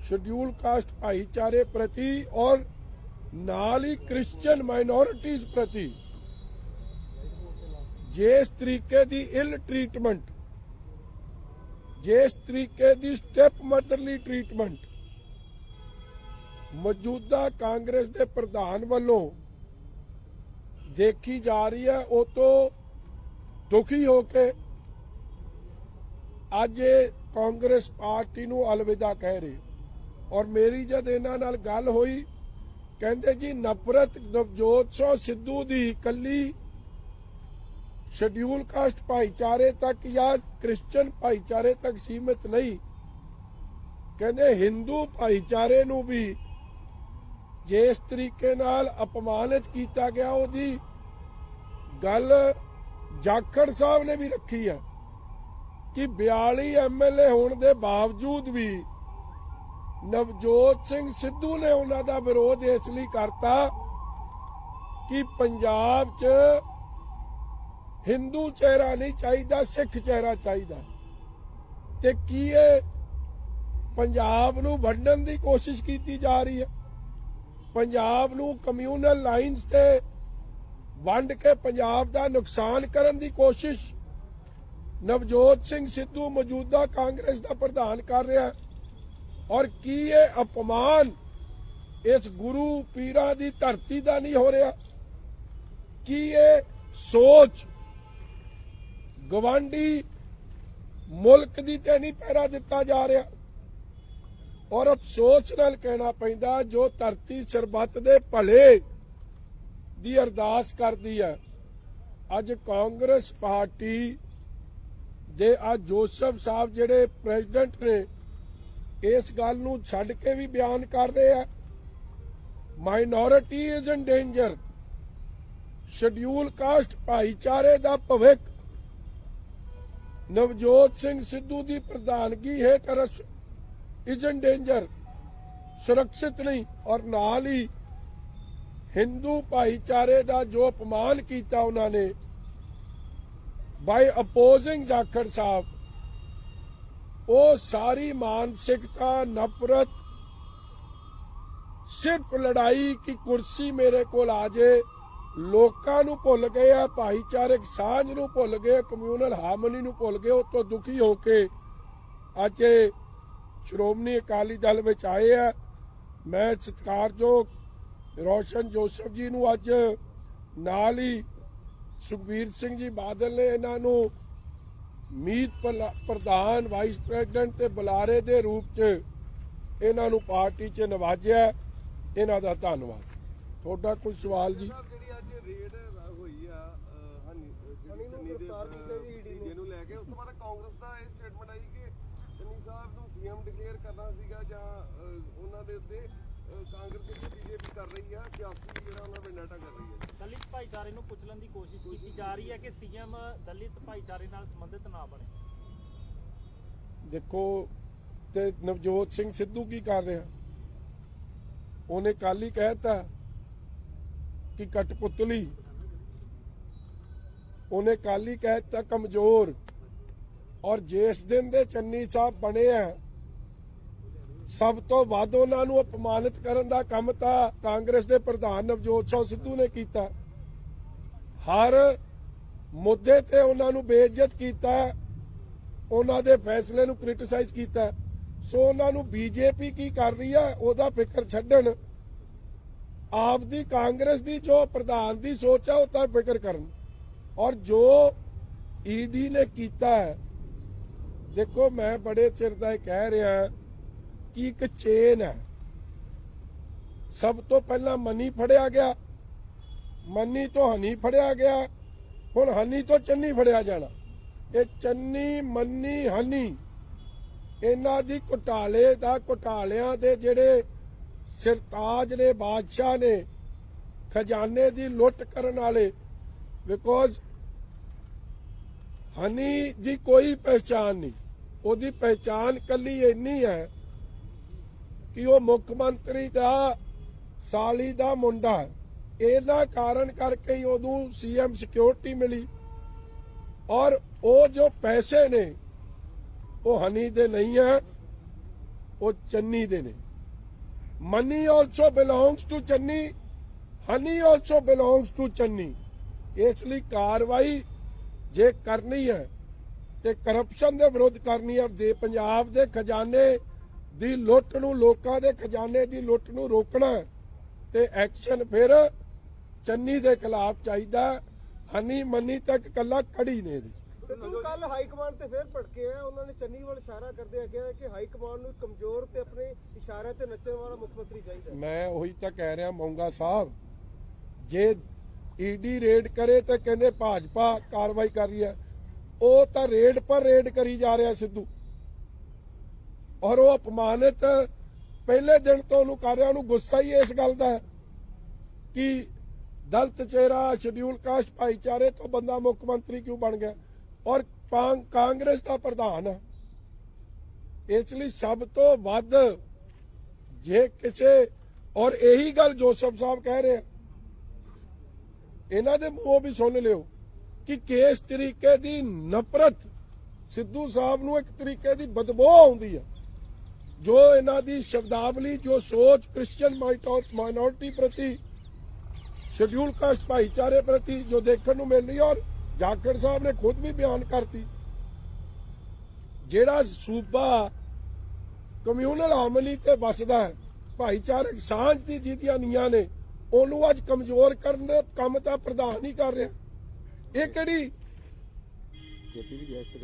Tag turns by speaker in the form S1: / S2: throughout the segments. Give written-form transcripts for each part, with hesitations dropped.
S1: Schedule caste भाईचारे प्रति और नाल ही क्रिश्चियन माइनॉरिटीज प्रति जिस तरीके की इल ट्रीटमेंट, जिस तरीके की स्टेप मदरली ट्रीटमेंट मौजूदा कांग्रेस के प्रधान वालों देखी जा रही है, वो तो दुखी होके अज कांग्रेस पार्टी नूं अलविदा कह रही। और मेरी जद इन्हां नाल गल हुई, कहंदे जी नफरत नवजोत सिंह सिद्धू दी कली शेड्यूल कास्ट भाईचारे तक या क्रिश्चियन भाईचारे तक सीमित नहीं, कहंदे हिंदू भाईचारे नूं भी जिस तरीके नाल अपमानित किया गया, उहदी गल जाखड़ साहब ने भी रखी है कि 42 MLA होने के बावजूद भी नवजोत सिंह सिद्धू ने उन्हों का विरोध इसलिए करता कि पंजाब च हिंदू चेहरा नहीं चाहिए, सिख चेहरा चाहिए। ते की पंजाब नूं वंडण की कोशिश की जा रही है, पंजाब नूं कम्यूनल लाइन्स ते वंड के पंजाब का नुकसान करने की कोशिश नवजोत सिंह सिद्धू मौजूदा कांग्रेस का प्रधान कर रहा है। और की ये अपमान इस गुरु पीरा की धरती का नहीं हो रहा, कि ये सोच गवांडी मुल्क की ते नहीं पहरा दिता जा रहा। और अफसोस नाल कहना पैंदा जो धरती सरबत दे भले दी अरदास करदी है, अज कांग्रेस पार्टी दे अज जोसफ साहब जिहड़े प्रेजिडेंट ने इस गल नूं छड्ड के भी बयान कर रहे हैं, minority is in danger, schedule caste भाईचारे दा भविख नवजोत सिंह सिद्धू की प्रधानगी हेठ इज इन डेंजर, सुरक्षित नहीं। और नाल ही हिंदू भाईचारे का जो अपमान किया उन्होंने बाय अपोजिंग जाखड़ साहब, वो सारी मानसिकता नफरत सिर्फ लड़ाई की कुर्सी मेरे को आ जाए, लोकां नूं भुल गए आ, भाईचारक सांझ नूं भुल गए, कम्यूनल हारमोनी नूं भुल गए। उस तो दुखी होके अज श्रोमणी अकाली दल में आए हैं। मैं सत्कारयोग रोशन जोसफ जी नूं अज नाल ही सुखबीर सिंह जी बादल ने इन्हां नूं मीत प्रधान वाइस प्रेजिडेंट ते बुलारे दे रूप च इन्हां नूं पार्टी च नवाजिया, इन्हां दा धन्नवाद। ਤੁਹਾਡਾ ਕੋਈ ਸਵਾਲ ਜੀ?
S2: ਜਿਹੜੀ ਅੱਜ ਰੇਡ ਹੋਈ ਆ ਚੰਨੀ ਦੇ ਨੂੰ ਲੈ ਕੇ, ਉਸ ਤੋਂ ਬਾਅਦ ਕਾਂਗਰਸ ਦਾ ਇਹ ਸਟੇਟਮੈਂਟ ਆਈ ਕਿ ਚੰਨੀ ਸਾਹਿਬ ਨੂੰ ਸੀਐਮ ਡਿਕਲੇਅਰ ਕਰਨਾ ਸੀਗਾ ਜਾਂ ਉਹਨਾਂ ਦੇ ਉੱਤੇ ਕਾਂਗਰਸ ਤੇ ਬੀਜੇਪੀ ਕਰ ਰਹੀ ਆ ਸਿਆਸੀ ਜਿਹੜਾ ਉਹਨਾਂ ਵੈਂਡਾਟਾ ਕਰ ਰਹੀ ਹੈ।
S3: ਦਲਿਤ ਭਾਈਚਾਰੇ ਨੂੰ ਕੁਚਲਣ ਦੀ ਕੋਸ਼ਿਸ਼ ਕੀਤੀ ਜਾ ਰਹੀ ਹੈ ਕਿ ਸੀਐਮ ਦਲਿਤ ਭਾਈਚਾਰੇ ਨਾਲ ਸੰਬੰਧਿਤ ਨਾ ਬਣੇ।
S1: ਦੇਖੋ ਤੇ ਨਵਜੋਤ ਸਿੰਘ ਸਿੱਧੂ ਕੀ ਕਰ ਰਿਹਾ, ਉਹਨੇ ਕੱਲ ਹੀ ਕਹਿਤਾ कि कठपुतली, उन्हें कल ही कहता कमजोर। और जिस दिन दे चन्नी साहब बने हैं, सब तो वध उन्होंने अपमानित करने का काम तां कांग्रेस के प्रधान नवजोत सिंह सिद्धू ने किया। हर मुद्दे ते उन्होंने बेइज्जत किया, उन्होंने दे फैसले नूं क्रिटिसाइज किया। सो उन्होंने बीजेपी की कर रही है उहदा फिक्र छड्डण, आपदी कांग्रेस दी जो प्रधान दी सोच है उसका फिक्र करन। और जो ईडी ने किया है, देखो मैं बड़े चिर दा कह रहा कि एक चेन है, सब तो पहला मनी फड़िया गया, मनी तो हनी फड़िया गया, हुण हनी तो चन्नी फड़िया जाना। ये चन्नी मनी हनी इन्हां दी घोटाले दा घोटालियां दे जिहड़े सिरताज ने बादशाह ने खजाने की लुट करने वाले, बिकॉज हनी की कोई पहचान नहीं, उसकी पहचान कली इन्नी है कि वह मुख्यमंत्री का साली का मुंडा है। इन्हां कारण करके ही उदू सीएम सिक्योरिटी मिली। और वो जो पैसे ने वो हनी दे नहीं है, ਉਹ ਚੰਨੀ ਦੇ ਨੇ। Money also belongs to Channi, Honey also belongs to Channi. ਇਸ ਲਈ ਕਾਰਵਾਈ ਜੇ ਕਰਨੀ ਹੈ ਤੇ ਕਰਪਸ਼ਨ ਦੇ ਵਿਰੁੱਧ ਕਰਨੀ ਹੈ, ਦੇ ਪੰਜਾਬ ਦੇ ਖਜ਼ਾਨੇ ਦੀ ਲੁੱਟ ਨੂੰ, ਲੋਕਾਂ ਦੇ ਖਜ਼ਾਨੇ ਦੀ ਲੁੱਟ ਨੂੰ ਰੋਕਣਾ ਤੇ ਐਕਸ਼ਨ ਫਿਰ ਚੰਨੀ ਦੇ ਖਿਲਾਫ ਚਾਹੀਦਾ। ਹਨੀ ਮਨੀ ਤੱਕ ਕੱਲਾ ਖੜੀ ਨੇ ਦੀ।
S4: ਸਿੱਧੂ ਕੱਲ ਹਾਈ ਕਮਾਂਡ ਤੇ ਫੇਰ ਭੜਕੇ ਆ। ਉਹਨਾਂ ਨੇ ਚੰਨੀ ਵੱਲ ਇਸ਼ਾਰਾ ਕਰਦੇ ਕਿਹਾ ਕਿ ਹਾਈ ਕਮਾਂਡ ਨੂੰ ਕਮਜ਼ੋਰ ਤੇ ਆਪਣੇ ਇਸ਼ਾਰਿਆਂ ਤੇ ਨੱਚਣ ਵਾਲਾ ਮੁੱਖ ਮੰਤਰੀ ਚਾਹੀਦਾ।
S1: ਮੈਂ ਉਹੀ ਤਾਂ ਕਹਿ ਰਿਹਾ ਮੌਂਗਾ ਸਾਹਿਬ, ਜੇ ਈਡੀ ਰੇਡ ਕਰੇ ਤਾਂ ਕਹਿੰਦੇ ਭਾਜਪਾ ਕਾਰਵਾਈ ਕਰ ਰਹੀ ਹੈ। ਉਹ ਤਾਂ ਰੇਡ ਪਰ ਰੇਡ ਕਰੀ ਜਾ ਰਿਹਾ ਸਿੱਧੂ, ਔਰ ਉਹ ਅਪਮਾਨਿਤ ਪਹਿਲੇ ਦਿਨ ਤੋਂ ਉਹਨੂੰ ਕਰ ਰਿਹਾ। ਉਹਨੂੰ ਗੁੱਸਾ ਹੀ ਇਸ ਗੱਲ ਦਾ ਕਿ ਦਲਿਤ ਚਿਹਰਾ, ਸ਼ਡਿਊਲ ਕਾਸਟ ਭਾਈਚਾਰੇ ਤੋਂ ਬੰਦਾ ਮੁੱਖ ਮੰਤਰੀ ਕਿਉਂ ਬਣ ਗਿਆ, ਔਰ ਕਾਂਗਰਸ ਦਾ ਪ੍ਰਧਾਨ ਹੈ। ਇਸ ਲਈ ਸਭ ਤੋਂ ਵੱਧ ਜੇ ਕਿਸੇ, ਔਰ ਇਹੀ ਗੱਲ ਜੋਸਫ ਸਾਹਿਬ ਕਹਿ ਰਹੇ, ਇਹਨਾਂ ਦੇ ਮੂੰਹੋਂ ਵੀ ਸੁਣ ਲਿਓ ਕਿ ਕਿਸ ਤਰੀਕੇ ਦੀ ਨਫ਼ਰਤ ਸਿੱਧੂ ਸਾਹਿਬ ਨੂੰ, ਇੱਕ ਤਰੀਕੇ ਦੀ ਬਦਬੂ ਆਉਂਦੀ ਹੈ। ਜੋ ਇਹਨਾਂ ਦੀ ਸ਼ਬਦਾਵਲੀ, ਜੋ ਸੋਚ ਕ੍ਰਿਸਚੀਅਨ ਮਾਈਨੋਰਿਟੀ ਪ੍ਰਤੀ, ਸ਼ਡਿਊਲ ਕਾਸਟ ਭਾਈਚਾਰੇ ਪ੍ਰਤੀ ਜੋ ਦੇਖਣ ਨੂੰ ਮਿਲ ਰਹੀ, ਔਰ ਜਾਖੜ ਸਾਹਿਬ ਨੇ ਖੁਦ ਵੀ ਬਿਆਨ ਕਰਤੀ, ਜਿਹੜਾ ਸੂਬਾ ਕਮਿਊਨਲ ਹਾਰਮਨੀ ਤੇ ਵਸਦਾ ਹੈ, ਭਾਈਚਾਰਕ ਸਾਂਝ ਦੀ ਜਿਹਦੀਆਂ ਨੀਆਂ ਨੇ, ਉਹਨੂੰ ਅੱਜ ਕਮਜ਼ੋਰ ਕਰਨ ਦਾ ਕੰਮ ਤਾਂ ਪ੍ਰਧਾਨ ਹੀ ਕਰ ਰਿਹਾ। ਇਹ ਕਿਹੜੀ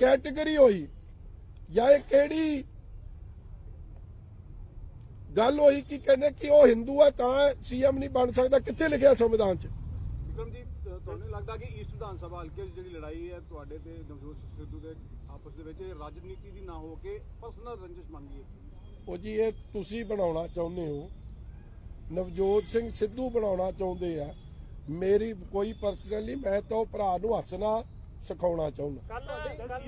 S1: ਕੈਟੇਗਰੀ ਹੋਈ, ਜਾਂ ਇਹ ਕਿਹੜੀ ਗੱਲ ਹੋਈ ਕਿ ਕਹਿੰਦੇ ਕਿ ਉਹ ਹਿੰਦੂ ਹੈ ਤਾਂ ਸੀਐਮ ਨਹੀਂ ਬਣ ਸਕਦਾ? ਕਿੱਥੇ ਲਿਖਿਆ ਸੰਵਿਧਾਨ 'ਚ?
S5: ਵਿਕਰਮ ਜੀ, ਤੁਹਾਨੂੰ ਲੱਗਦਾ ਕਿ ਈਸਟ ਵਿਧਾਨ ਸਭਾ ਹਲਕੇ 'ਚ ਜਿਹੜੀ ਲੜਾਈ ਹੈ ਤੁਹਾਡੇ ਤੇ ਨਵਜੋਤ ਸਿੱਧੂ ਦੇ ਆਪਸ ਦੇ ਵਿੱਚ, ਇਹ ਰਾਜਨੀਤੀ ਦੀ ਨਾ ਹੋ ਕੇ ਪਰਸਨਲ ਰੰਜਿਸ਼ ਮੰਗੀ ਹੈ?
S1: ਉਹ ਜੀ ਇਹ ਤੁਸੀਂ ਬਣਾਉਣਾ ਚਾਹੁੰਦੇ ਹੋ, ਨਵਜੋਤ ਸਿੰਘ ਸਿੱਧੂ ਬਣਾਉਣਾ ਚਾਹੁੰਦੇ ਆ। ਮੇਰੀ ਕੋਈ ਪਰਸਨਲੀ, ਮੈਂ ਤਾਂ ਉਹ ਭਰਾ ਨੂੰ ਹੱਸਣਾ ਸਿਖਾਉਣਾ ਚਾਹੁੰਦਾ।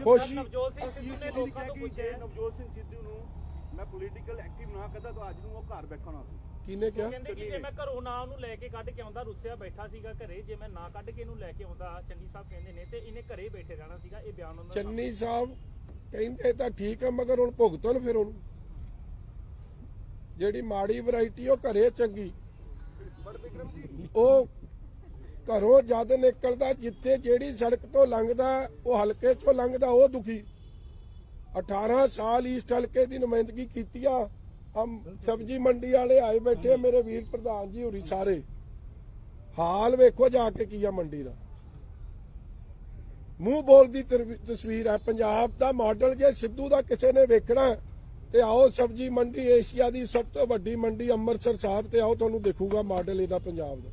S1: ਖੁਸ਼
S3: ਨਵਜੋਤ ਸਿੰਘ ਸਿੱਧੂ ਨੇ ਲੋਕਾਂ ਤੋਂ ਪੁੱਛਿਆ,
S5: ਨਵਜੋਤ ਸਿੰਘ ਸਿੱਧੂ ਨੂੰ ਮੈਂ ਪੋਲੀਟੀਕਲ ਐਕਟਿਵ ਨਾ ਕਰਦਾ ਤਾਂ ਅੱਜ ਨੂੰ ਉਹ ਘਰ ਬੈਠਣਾ ਸੀ।
S1: ਕਿਹਨੇ ਕਿਹਾ?
S3: ਕਹਿੰਦੇ ਕਿ ਜੇ ਮੈਂ ਘਰੋਂ ਨਾ ਉਹਨੂੰ ਲੈ ਕੇ ਕੱਢ ਕੇ ਆਉਂਦਾ, ਰੁੱਸਿਆ ਬੈਠਾ ਸੀਗਾ ਘਰੇ, ਜੇ ਮੈਂ ਨਾ ਕੱਢ ਕੇ ਇਹਨੂੰ ਲੈ ਕੇ ਆਉਂਦਾ, ਚੰਨੀ ਸਾਹਿਬ ਕਹਿੰਦੇ ਨੇ, ਤੇ ਇਹਨੇ ਘਰੇ ਬੈਠੇ ਰਹਿਣਾ ਸੀਗਾ। ਇਹ ਬਿਆਨ ਉਹਨਾਂ ਦਾ।
S1: ਚੰਨੀ ਸਾਹਿਬ ਕਹਿੰਦੇ ਤਾਂ ਠੀਕ ਹੈ, ਮਗਰ ਹੁਣ ਭੁਗਤਣ ਫਿਰ ਉਹਨੂੰ। ਜਿਹੜੀ ਮਾੜੀ ਵੈਰਾਈਟੀ ਉਹ ਘਰੇ ਚੰਗੀ। ਉਹ ਘਰੋਂ ਜਦ ਨਿਕਲਦਾ, ਜਿੱਥੇ ਜਿਹੜੀ ਸੜਕ ਤੋਂ ਲੰਘਦਾ, ਉਹ ਹਲਕੇ ਚੋਂ ਲੰਘਦਾ, ਉਹ ਦੁਖੀ। 18 ਸਾਲ ਈਸਟ ਹਲਕੇ ਦੀ ਨੁਮਾਇੰਦਗੀ ਕੀਤੀ ਆ। ਹਮ ਸਬਜੀ ਮੰਡੀ ਵਾਲੇ ਆਏ ਬੈਠੇ, ਮੇਰੇ ਵੀਰ ਪ੍ਰਧਾਨ ਜੀ ਹੋਰੀ ਸਾਰੇ। ਹਾਲ ਵੇਖੋ ਜਾ ਕੇ ਕੀ ਆ ਮੰਡੀ ਦਾ, ਮੂੰਹ ਬੋਲਦੀ ਤਸਵੀਰ ਹੈ। ਪੰਜਾਬ ਦਾ ਮਾਡਲ ਜੇ ਸਿੱਧੂ ਦਾ ਕਿਸੇ ਨੇ ਵੇਖਣਾ ਤੇ ਆਓ ਸਬਜੀ ਮੰਡੀ, ਏਸ਼ੀਆ ਦੀ ਸਭ ਤੋਂ ਵੱਡੀ ਮੰਡੀ ਅੰਮ੍ਰਿਤਸਰ ਸਾਹਿਬ ਤੇ ਆਓ, ਤੁਹਾਨੂੰ ਦਿਖੂਗਾ ਮਾਡਲ ਇਹਦਾ ਪੰਜਾਬ ਦਾ।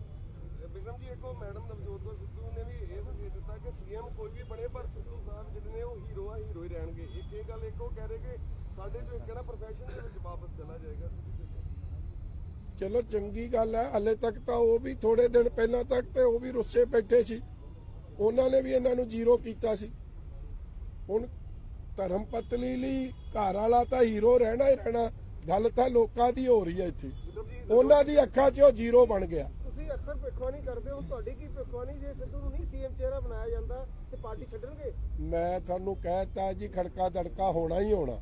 S2: ਬਿਕਰਮ ਜੀ, ਇੱਕੋ ਮੈਡਮ ਨਵਜੋਤ ਕੌਰ ਸਿੱਧੂ ਨੇ ਵੀ ਇਹ ਸੰਕੇਤ ਦਿੱਤਾ ਕਿ ਸੀਐਮ ਕੋਈ ਵੀ ਬਣੇ, ਪਰ ਸਿੱਧੂ ਸਾਹਿਬ ਜਿਹੜੇ ਨੇ ਉਹ ਹੀਰੋ ਹੀ ਰਹਿਣਗੇ। ਇਹ ਗੱਲ ਇੱਕੋ ਕਹਿ ਰਹੇ ਕਿ ਸਾਡੇ ਜੋ ਕਿਹੜਾ ਪ੍ਰੋਫੈਸ਼ਨ ਦੇ ਵਿੱਚ ਵਾਪਸ ਚਲਾ ਜਾਏਗਾ। ਤੁਸੀਂ ਦੱਸੋ।
S1: ਚਲੋ ਚੰਗੀ ਗੱਲ ਹੈ। ਹਲੇ ਤੱਕ ਤਾਂ ਉਹ ਵੀ ਥੋੜੇ ਦਿਨ ਪਹਿਲਾਂ ਤੱਕ ਤੇ ਉਹ ਵੀ ਰੁੱਸੇ ਬੈਠੇ ਸੀ, ਉਹਨਾਂ ਨੇ ਵੀ ਇਹਨਾਂ ਨੂੰ ਜ਼ੀਰੋ ਕੀਤਾ ਸੀ। ਹੁਣ ਧਰਮ ਪਤਨੀ ਲਈ ਘਰ ਵਾਲਾ ਤਾਂ ਹੀਰੋ ਰਹਿਣਾ ਹੀ ਰਹਿਣਾ। ਗੱਲ ਤਾਂ ਲੋਕਾਂ ਦੀ ਹੋ ਰਹੀ ਹੈ ਇੱਥੇ, ਉਹਨਾਂ ਦੀ ਅੱਖਾਂ 'ਚ ਉਹ ਜ਼ੀਰੋ ਬਣ ਗਿਆ।
S4: ਤੁਸੀਂ ਅਕਸਰ ਭਿੱਖਵਾਨੀ ਕਰਦੇ ਹੋ, ਤੁਹਾਡੀ ਕੀ ਭਿੱਖਵਾਨੀ? ਜੇ ਸਿੱਧੂ ਨੂੰ ਨਹੀਂ ਸੀਐਮ ਚਿਹਰਾ ਬਣਾਇਆ ਜਾਂਦਾ ਤੇ ਪਾਰਟੀ ਛੱਡਣਗੇ?
S1: ਮੈਂ ਤੁਹਾਨੂੰ ਕਹਿਤਾ ਜੀ, ਖੜਕਾ ਦੜਕਾ ਹੋਣਾ ਹੀ ਹੋਣਾ,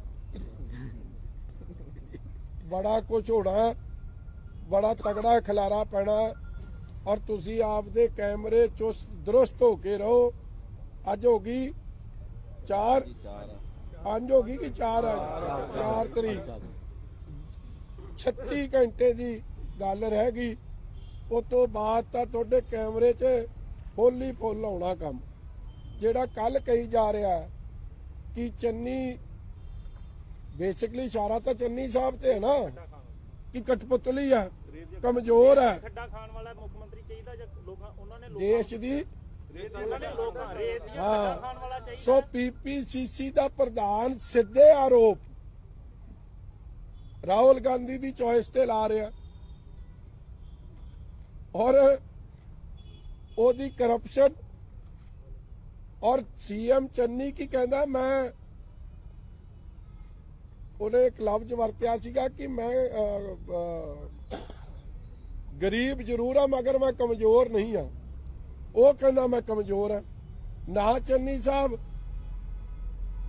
S1: ਬੜਾ ਕੁਝ ਹੋਣਾ, ਬੜਾ ਤਗੜਾ ਖਿਲਾਰਾ ਪੈਣਾ। ਔਰ ਤੁਸੀਂ ਆਪਦੇ ਕੈਮਰੇ ਚੁਸਤ ਦਰੁਸਤ ਹੋ ਕੇ ਰਹੋ। ਅੱਜ ਹੋ ਗਈ 4 5 ਹੋ ਗਈ ਕਿ 4 ਤਰੀਕ, 36 ਘੰਟੇ ਦੀ ਗੱਲ ਰਹਿ ਗਈ। ਉਸ ਤੋਂ ਬਾਅਦ ਤਾਂ ਤੁਹਾਡੇ ਕੈਮਰੇ 'ਚ ਫੁੱਲ ਹੀ ਫੁੱਲ ਆਉਣਾ ਕੰਮ। ਜਿਹੜਾ ਕੱਲ ਕਹੀ ਜਾ ਰਿਹਾ ਕਿ ਚੰਨੀ, ਬੇਸਿਕਲੀ ਇਸ਼ਾਰਾ ਤਾਂ ਚੰਨੀ ਸਾਹਿਬ ਤੇ ਹੈ ਨਾ ਕਿ ਕਠਪੁਤਲੀ ਆ, ਕਮਜ਼ੋਰ ਹੈ।
S3: ਖੱਡਾ ਖਾਣ ਵਾਲਾ ਮੁੱਖ ਮੰਤਰੀ ਚਾਹੀਦਾ ਜਾਂ ਲੋਕਾਂ, ਉਹਨਾਂ ਨੇ
S1: ਦੇਸ਼ ਦੀ
S3: ਉਹਨਾਂ ਨੇ ਲੋਕਾਂ ਰੇਤ ਦੀਆਂ
S1: ਹਾਂ।
S3: ਖੱਡਾ ਖਾਣ ਵਾਲਾ ਚਾਹੀਦਾ।
S1: ਸੋ ਪੀਪੀਸੀਸੀ ਦਾ ਪ੍ਰਧਾਨ ਸਿੱਧੇ ਆਰੋਪ ਰਾਹੁਲ ਗਾਂਧੀ ਦੀ ਚੋਇਸ ਤੇ ਲਾ ਰਿਹਾ, ਔਰ ਉਹਦੀ ਕਰਪਸ਼ਨ। ਔਰ ਸੀਐਮ ਚੰਨੀ ਕੀ ਕਹਿੰਦਾ, ਮੈਂ ਉਹਨੇ ਇੱਕ ਲਫ਼ਜ਼ ਵਰਤਿਆ ਸੀਗਾ ਕਿ ਮੈਂ ਗਰੀਬ ਜ਼ਰੂਰ ਆ ਮਗਰ ਮੈਂ ਕਮਜ਼ੋਰ ਨਹੀਂ ਆ। ਉਹ ਕਹਿੰਦਾ ਮੈਂ ਕਮਜ਼ੋਰ ਆ। ਨਾ ਚੰਨੀ ਸਾਹਿਬ,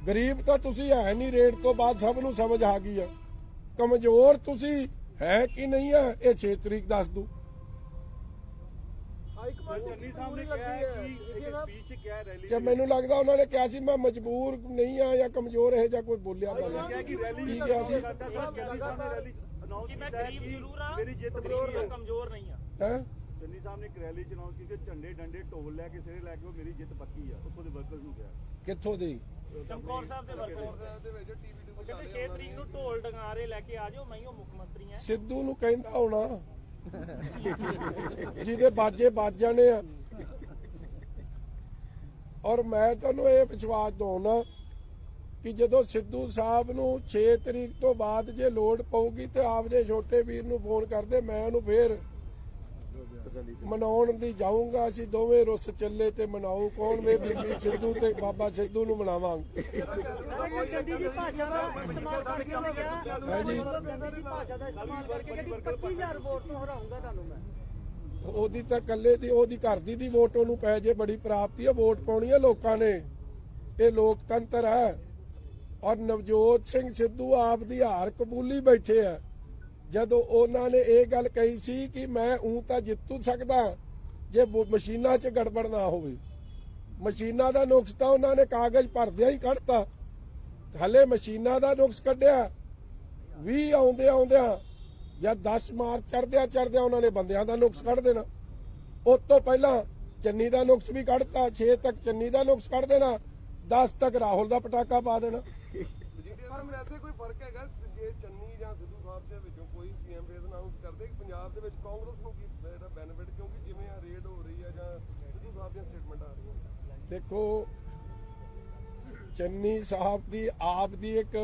S1: ਗਰੀਬ ਤਾਂ ਤੁਸੀਂ ਹੈ ਨਹੀਂ, ਰੇਡ ਤੋਂ ਬਾਅਦ ਸਭ ਨੂੰ ਸਮਝ ਆ ਗਈ ਆ। ਕਮਜ਼ੋਰ ਤੁਸੀਂ ਹੈ ਕਿ ਨਹੀਂ ਹੈ ਇਹ 6 ਤਰੀਕ ਦੱਸ ਦੂ।
S4: ਹਾਈ ਕਮਾਂਡ ਨੂੰ
S5: ਚੰਨੀ ਸਾਹਿਬ ਨੇ
S4: ਲੱਗੀ
S5: ਕਿਹਾ
S4: ਹੈ
S5: ਕਿ
S4: ਵਿਜੇ
S5: ਇੱਕ
S4: ਸਾਹਿਬ
S5: ਸਪੀਚ ਕਿਹਾ ਰੈਲੀ
S1: ਜੇ ਮੈਨੂੰ ਲੱਗਦਾ ਉਹਨਾਂ ਨੇ ਕਿਹਾ ਸੀ ਮੈਂ ਮਜਬੂਰ ਨਹੀਂ ਆ ਜਾਂ ਕਮਜ਼ੋਰ ਇਹ ਜਾਂ ਕੋਈ ਬੋਲਿਆ
S5: ਕਿਹਾ
S1: ਬੋਲਿਆ
S5: ਕਿ ਰੈਲੀ
S1: ਕੀ ਕਿਹਾ ਸੀ
S5: ਚੰਨੀ ਸਾਹਿਬ ਨੇ ਰੈਲੀ ਅਨਾਉਂਸ
S3: ਕਿ ਮੈਂ
S5: ਕੀਤਾ ਹੈ
S3: ਗਰੀਬ
S5: ਕਿ
S3: ਜ਼ਰੂਰ ਆ
S5: ਮੇਰੀ ਜਿੱਤ
S3: ਕਮਜ਼ੋਰ
S5: ਪੱਕੀ ਹੈ।
S3: ਕਮਜ਼ੋਰ ਨਹੀਂ ਆ।
S1: ਹੈ
S5: ਚੰਨੀ ਸਾਹਿਬ ਨੇ ਇੱਕ ਰੈਲੀ ਚ ਅਨਾਉਂਸ ਕੀਤੀ ਝੰਡੇ ਡੰਡੇ ਢੋਲ ਲੈ ਕੇ ਸਿਰੇ ਲੈ ਕੇ ਉਹ ਮੇਰੀ ਜਿੱਤ ਪੱਕੀ ਆ ਉੱਥੋਂ ਦੇ ਵਰਕਰਸ ਨੂੰ ਕਿਹਾ।
S1: ਕਿੱਥੋਂ ਦੀ
S3: ਚਮਕੌਰ ਸਾਹਿਬ ਦੇ ਵਰਕਰ
S2: ਦੇ ਵਿੱਚ ਟੀਵੀ ਟੂ
S3: ਕਹਿੰਦੇ 6 ਤਰੀਕ ਨੂੰ ਢੋਲ ਡੰਗਾਰੇ ਲੈ ਕੇ ਆ ਜਾਓ ਮੈਂ ਹੀ ਉਹ ਮੁੱਖ ਮੰਤਰੀ ਆ।
S1: ਸਿੱਧੂ ਨੂੰ ਕਹਿੰਦਾ ਹੋਣਾ ਜਿਹਦੇ ਬਾਜੇ ਵੱਜ ਜਾਣੇ ਆ। ਔਰ ਮੈਂ ਤੁਹਾਨੂੰ ਇਹ ਵਿਸ਼ਵਾਸ ਦਵਾਉਣਾ ਕਿ ਜਦੋਂ ਸਿੱਧੂ ਸਾਹਿਬ ਨੂੰ 6 ਤਰੀਕ ਤੋਂ ਬਾਅਦ ਜੇ ਲੋੜ ਪਊਗੀ ਤੇ ਆਪਦੇ ਛੋਟੇ ਵੀਰ ਨੂੰ ਫੋਨ ਕਰਦੇ ਮੈਂ ਉਹਨੂੰ ਫੇਰ ਮਨਾਉਣ ਦੀ ਜਾਊਂਗਾ। ਅਸੀਂ ਦੋਵੇਂ ਰੁੱਸ ਚੱਲੇ ਤੇ ਮਨਾਉ ਕੌਣ ਵੇ ਬੀਬੀ ਸਿੱਧੂ ਤੇ ਬਾਬਾ ਸਿੱਧੂ ਨੂੰ ਮਨਾਵਾਂਗੇ।
S4: ਗੰਦੀ ਜੀ ਭਾਸ਼ਾ ਦਾ ਇਸਤੇਮਾਲ ਕਰਕੇ ਉਹਨੇ ਕਿਹਾ
S1: ਹਾਂਜੀ।
S4: ਗੰਦੀ ਜੀ ਭਾਸ਼ਾ ਦਾ ਇਸਤੇਮਾਲ ਕਰਕੇ ਕਿ 25000 ਵੋਟ ਤੋਂ ਹਰਾਉਂਗਾ ਤੁਹਾਨੂੰ ਮੈਂ।
S1: ਉਹਦੀ ਤਾਂ ਕੱਲੇ ਦੀ ਉਹਦੀ ਘਰ ਦੀ ਵੋਟ ਉਹਨੂੰ ਪੈ ਜੇ ਬੜੀ ਪ੍ਰਾਪਤੀ ਹੈ। ਵੋਟ ਪਾਉਣੀ ਹੈ ਲੋਕਾਂ ਨੇ, ਇਹ ਲੋਕਤੰਤਰ ਹੈ। ਔਰ ਨਵਜੋਤ ਸਿੰਘ ਸਿੱਧੂ ਆਪ ਦੀ ਹਾਰ ਕਬੂਲੀ ਬੈਠੇ ਆ। ਜਦੋਂ ਉਹਨਾਂ ਨੇ ਇਹ ਗੱਲ ਕਹੀ ਸੀ ਕਿ ਮੈਂ ਤਾਂ ਜਿੱਤੂ ਸਕਦਾ ਜੇ ਮਸ਼ੀਨਾਂ 'ਚ ਗੜਬੜ ਨਾ ਹੋਵੇ। ਮਸ਼ੀਨਾਂ ਦਾ ਨੁਕਸ ਤਾਂ ਉਹਨਾਂ ਨੇ ਕਾਗਜ਼ ਭਰਦਿਆਂ ਹੀ ਕੱਢਤਾ। ਹਲੇ ਮਸ਼ੀਨਾਂ ਦਾ ਨੁਕਸ ਕੱਢਿਆ 20 ਆਉਂਦਿਆਂ ਜਾਂ 10 ਮਾਰਚ ਚੜਦਿਆਂ ਉਹਨਾਂ ਨੇ ਬੰਦਿਆਂ ਦਾ ਨੁਕਸ ਕੱਢ ਦੇਣਾ। ਉਸ ਤੋਂ ਪਹਿਲਾਂ ਚੰਨੀ ਦਾ ਨੁਕਸ ਵੀ ਕੱਢਤਾ। 6 ਤੱਕ ਚੰਨੀ ਦਾ ਨੁਕਸ ਕੱਢ ਦੇਣਾ, 10 ਤੱਕ ਰਾਹੁਲ ਦਾ ਪਟਾਕਾ ਪਾ ਦੇਣਾ।
S2: ਮਜੀਠੀਆ ਸਾਹਿਬ ਵੈਸੇ ਕੋਈ ਫਰਕ ਹੈਗਾ ਜੇ ਚੰਨੀ ਜਾਂ ਸਿੱਧੂ ਸਾਹਿਬ ਦੇ ਵਿੱਚੋਂ ਕੋਈ ਸੀਐਮ ਫੇਸ ਅਨਾਉਂਸ ਕਰਦੇ ਕਿ ਪੰਜਾਬ ਦੇ ਵਿੱਚ ਕਾਂਗਰਸ ਨੂੰ ਕੀ ਇਹਦਾ ਬੈਨੀਫਿਟ, ਕਿਉਂਕਿ ਜਿਵੇਂ ਆ ਰੇਡ ਹੋ ਰਹੀ ਹੈ ਜਾਂ ਸਿੱਧੂ ਸਾਹਿਬ ਦੀਆਂ ਸਟੇਟਮੈਂਟ ਆ ਰਹੀਆਂ।
S1: ਦੇਖੋ ਚੰਨੀ ਸਾਹਿਬ ਦੀ ਆਪ ਦੀ ਇੱਕ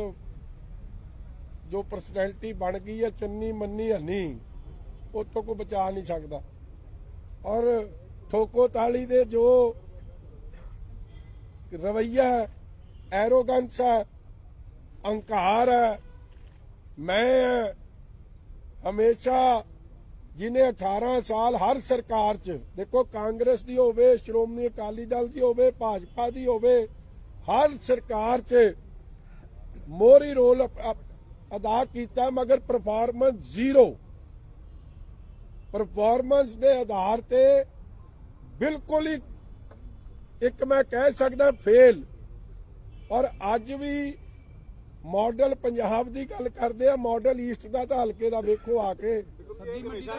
S1: ਜੋ ਪਰਸਨੈਲਿਟੀ ਬਣ ਗਈ ਹੈ ਚੰਨੀ ਮੰਨੀ ਹਨੀ, ਉਹ ਤੋਂ ਕੋਈ ਬਚਾ ਨਹੀਂ ਸਕਦਾ। ਔਰ ਠੋਕੋ ਤਾਲੀ ਦੇ ਜੋ ਰਵਈਆ ਐਰੋਗੈਂਸ ਹੈ, ਅਹੰਕਾਰ ਹੈ, ਮੈਂ ਹਮੇਸ਼ਾ ਜਿਹਨੇ 18 ਸਾਲ ਹਰ ਸਰਕਾਰ 'ਚ ਦੇਖੋ ਕਾਂਗਰਸ ਦੀ ਹੋਵੇ, ਸ਼੍ਰੋਮਣੀ ਅਕਾਲੀ ਦਲ ਦੀ ਹੋਵੇ, ਭਾਜਪਾ ਦੀ ਹੋਵੇ, ਹਰ ਸਰਕਾਰ 'ਚ ਮੋਹਰੀ ਰੋਲ ਅਦਾ ਕੀਤਾ, ਮਗਰ ਪਰਫਾਰਮੈਂਸ ਜ਼ੀਰੋ। ਪਰਫਾਰਮੈਂਸ ਦੇ ਆਧਾਰ ਤੇ ਬਿਲਕੁਲ ਹੀ ਇੱਕ ਮੈਂ ਕਹਿ ਸਕਦਾ ਫੇਲ। ਔਰ ਅੱਜ ਵੀ ਮਾਡਲ ਪੰਜਾਬ ਦੀ ਗੱਲ ਕਰਦੇ ਆ, ਮਾਡਲ ਈਸਟ ਦਾ ਤਾਂ ਹਲਕੇ ਦਾ ਵੇਖੋ ਆ ਕੇ।
S5: ਸਬਜ਼ੀ ਮੰਡੀ ਦਾ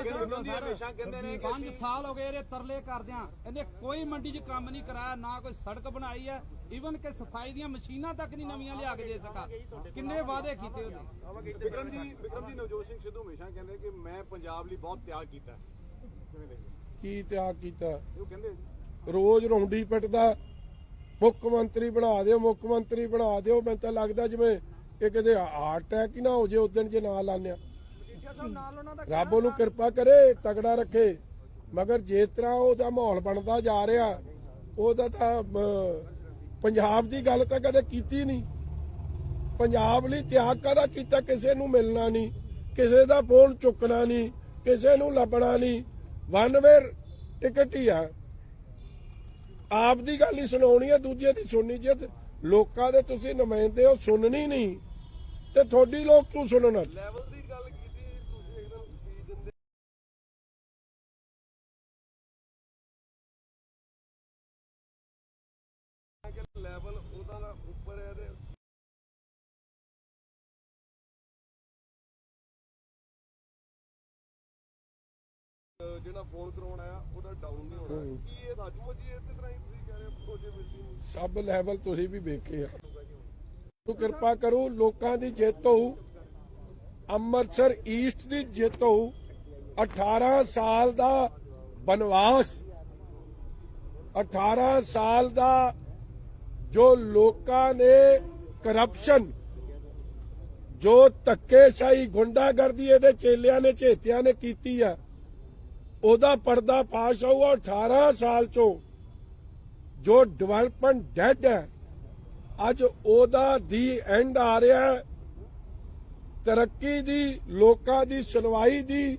S5: ਹਮੇਸ਼ਾ ਕਹਿੰਦੇ ਨੇ
S6: 5 ਸਾਲ ਹੋ ਗਏ ਇਹਦੇ ਤਰਲੇ ਕਰਦਿਆਂ, ਇਹਨੇ ਕੋਈ ਮੰਡੀ 'ਚ ਕੰਮ ਨਹੀਂ ਕਰਾਇਆ, ਨਾ ਕੋਈ ਸੜਕ ਬਣਾਈ ਹੈ, ਈਵਨ ਕਿ ਸਫਾਈ ਦੀਆਂ ਮਸ਼ੀਨਾਂ ਤੱਕ ਨਹੀਂ ਨਵੀਆਂ ਲਿਆ ਕੇ ਦੇ ਸਕਾ। ਕਿੰਨੇ ਵਾਅਦੇ ਕੀਤੇ ਉਹਨੇ।
S5: ਵਿਕਰਮ ਜੀ ਨਵਜੋਤ ਸਿੰਘ ਸਿੱਧੂ ਹਮੇਸ਼ਾ ਕਹਿੰਦੇ ਕਿ ਮੈਂ ਪੰਜਾਬ ਲਈ ਬਹੁਤ ਤਿਆਗ ਕੀਤਾ। ਕਿਵੇਂ ਦੇਖਦੇ
S1: ਕੀ ਤਿਆਗ ਕੀਤਾ?
S5: ਉਹ ਕਹਿੰਦੇ
S1: ਰੋਜ਼ ਰੌਂਡੀ ਪਿੱਟਦਾ, ਮੁੱਖ ਮੰਤਰੀ ਬਣਾ ਦਿਓ, ਮੁੱਖ ਮੰਤਰੀ ਬਣਾ ਦਿਓ। ਮੈਨੂੰ ਤਾਂ ਲੱਗਦਾ ਜਿਵੇਂ ਇਹ ਕਿਤੇ ਹਾਰਟ ਅਟੈਕ ਹੀ ਨਾ ਹੋ ਜੇ ਉਦਣ ਜੇ ਨਾਂ ਲਾਣਿਆ। ਰੱਬ ਉਹਨੂੰ ਕਿਰਪਾ ਕਰੇ, ਤਗੜਾ ਰੱਖੇ। ਮਗਰ ਜਿਸ ਤਰ੍ਹਾਂ ਉਹਦਾ ਮਾਹੌਲ ਬਣਦਾ ਜਾ ਰਿਹਾ, ਉਹਦਾ ਤਾਂ ਪੰਜਾਬ ਦੀ ਗੱਲ ਤਾਂ ਕਦੇ ਕੀਤੀ ਨਹੀਂ। ਪੰਜਾਬ ਲਈ ਤਿਆਗ ਕਾਹਦਾ ਕੀਤਾ? ਕਿਸੇ ਨੂੰ ਮਿਲਣਾ ਨਹੀਂ, ਕਿਸੇ ਦਾ ਫੋਨ ਚੁੱਕਣਾ ਨਹੀਂ, ਕਿਸੇ ਨੂੰ ਲੱਭਣਾ ਨਹੀਂ, ਵਨ ਵੇ ਟਿਕਟ ਹੀ ਆ। ਆਪ ਦੀ ਗੱਲ ਹੀ ਸੁਣਾਉਣੀ ਹੈ, ਦੂਜੇ ਦੀ ਸੁਣਨੀ। ਜੇ ਲੋਕਾਂ ਦੇ ਤੁਸੀਂ ਨੁਮਾਇੰਦੇ ਹੋ, ਸੁਣਨੀ ਨਹੀਂ ਤੇ ਤੁਹਾਡੀ ਲੋਕ ਕਿਉਂ ਸੁਣਨ?
S2: ਲੈਵਲ ਦੀ ਗੱਲ ਕੀਤੀ ਤੁਸੀਂ, ਇੱਕਦਮ ਸਪੀਚ ਦਿੰਦੇ ਲੈਵਲ ਉਹਦਾ ਦਾ ਉੱਪਰ ਹੈ ਤੇ ਜਿਹੜਾ ਫੋਨ ਕਰਾਉਣ ਆਇਆ ਉਹਦਾ ਡਾਊਨ ਨਹੀਂ ਹੋਣਾ। ਕੀ ਇਹ ਸੱਚਮੁੱਚ ਹੀ ਇਸੇ ਤਰ੍ਹਾਂ ਹੀ ਤੁਸੀਂ ਕਹਿ ਰਹੇ ਹੋ ਪੋਜੀਬਿਲਟੀ ਨਹੀਂ?
S1: ਸਭ ਲੈਵਲ ਤੁਸੀਂ ਵੀ ਵੇਖੇ ਆ। ਤੂੰ ਕਿਰਪਾ ਕਰੋ, ਲੋਕਾਂ ਦੀ ਜਿੱਤ ਹੋਊ, ਅੰਮ੍ਰਿਤਸਰ ਈਸਟ ਦੀ ਜਿੱਤ ਹੋਊ। 18 ਸਾਲ ਦਾ ਬਨਵਾਸ, 18 ਸਾਲ ਦਾ ਜੋ ਲੋਕਾਂ ਨੇ ਕਰਪਸ਼ਨ, ਜੋ ਧੱਕੇਸ਼ਾਹੀ, ਗੁੰਡਾਗਰਦੀ ਇਹਦੇ ਚੇਲਿਆਂ ਨੇ ਝੇਤਿਆਂ ਨੇ ਕੀਤੀ ਆ, ਉਹਦਾ ਪਰਦਾ ਫਾਸ਼ ਹੋਊਗਾ। 18 ਸਾਲ ਚੋਂ ਜੋ ਡਿਵੈਲਪਮੈਂਟ ਡੈਡ ਹੈ, ਅੱਜ ਉਹਦਾ ਦੀ ਐਂਡ ਆ ਰਿਹਾ ਹੈ। ਤਰੱਕੀ ਦੀ, ਲੋਕਾਂ ਦੀ ਸੁਣਵਾਈ ਦੀ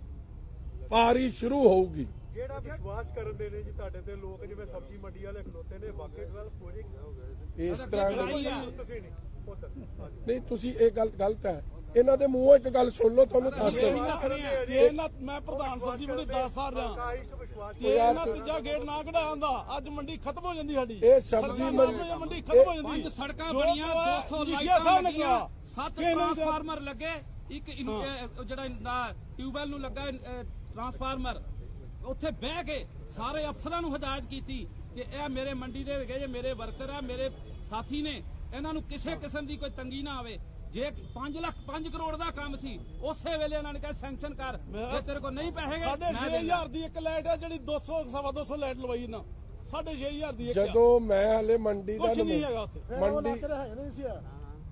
S1: ਪਾਰੀ ਸ਼ੁਰੂ ਹੋਊਗੀ।
S7: ਜਿਹੜਾ ਵਿਸ਼ਵਾਸ ਕਰਨ ਦੇ ਨੇ ਜੀ ਤੁਹਾਡੇ ਤੇ ਲੋਕ, ਜਿਵੇਂ ਸਬਜ਼ੀ ਮੰਡੀ ਵਾਲੇ ਖਲੋਤੇ ਨੇ, ਵਾਕਈ ਡਿਵੈਲਪ ਹੋ ਜਾਏਗੀ।
S1: ਇਸ ਤਰ੍ਹਾਂ
S7: ਤੁਸੀਂ ਨਹੀਂ ਉੱਧਰ।
S1: ਨਹੀਂ, ਤੁਸੀਂ ਇਹ ਗੱਲ ਗਲਤ ਹੈ। ਇਹਨਾਂ ਦੇ ਮੂੰਹੋਂ ਇੱਕ ਗੱਲ ਸੁਣ ਲਓ, ਤੁਹਾਨੂੰ ਦੱਸ
S6: ਇਹ
S1: ਦਿੰਦਾ।
S6: ਦੱਸ ਰਹੇ ਆ, ਜੇ ਇਹਨਾਂ ਮੈਂ ਪ੍ਰਧਾਨ ਸਬਜ਼ੀ ਮੰਡੀ 10 ਸਾਲ ਰਿਹਾ, ਜੇ ਇਹਨਾਂ ਤੀਜਾ ਗੇਟ ਨਾ ਕਢਾਇਆ ਹੁੰਦਾ ਅੱਜ ਮੰਡੀ ਖਤਮ ਹੋ ਜਾਂਦੀ ਸਾਡੀ।
S1: ਇਹ ਸਬਜ਼ੀ
S6: ਮੰਡੀ ਖਤਮ ਹੋ ਜਾਂਦੀ। 5 ਸੜਕਾਂ ਬਣੀਆਂ, 200 ਲਾਈਟਾਂ ਲੱਗੀਆਂ, 7 ਟਰਾਂਸਫਾਰਮਰ ਲੱਗੇ, ਇੱਕ ਜਿਹੜਾ ਟਿਊਬਵੈਲ ਨੂੰ ਲੱਗਾ ਟਰਾਂਸਫਾਰਮਰ, ਉੱਥੇ ਬਹਿ ਕੇ ਸਾਰੇ ਅਫਸਰਾਂ ਨੂੰ ਹਦਾਇਤ ਕੀਤੀ ਕਿ ਇਹ ਮੇਰੇ ਮੰਡੀ ਦੇ ਵਿੱਚ ਜੇ ਮੇਰੇ ਵਰਕਰ ਆ, ਮੇਰੇ ਸਾਥੀ ਨੇ, ਇਹਨਾਂ ਨੂੰ ਕਿਸੇ ਕਿਸਮ ਦੀ ਕੋਈ ਤੰਗੀ ਨਾ ਆਵੇ। ਜੇ 5 ਕਰੋੜ ਦਾ ਕੰਮ ਸੀ ਉਸੇ ਵੇਲੇ ਇਹਨਾਂ ਨੇ ਕਿਹਾ ਸੈਂਕਸ਼ਨ ਕਰ, ਜੇ ਤੇਰੇ ਕੋਲ ਨਹੀਂ ਪੈਸੇ ਗਏ
S7: 6,500 ਦੀ ਇੱਕ ਲਾਈਟ ਹੈ ਜਿਹੜੀ 200 ਸਵਾ 200 ਲਾਈਟ ਲਵਾਈ ਨਾ 6,500 ਦੀ ਇੱਕ।
S1: ਜਦੋਂ ਮੈਂ ਹਲੇ ਮੰਡੀ ਦਾ
S7: ਕੁਝ ਨਹੀਂ ਹੈਗਾ ਉੱਥੇ।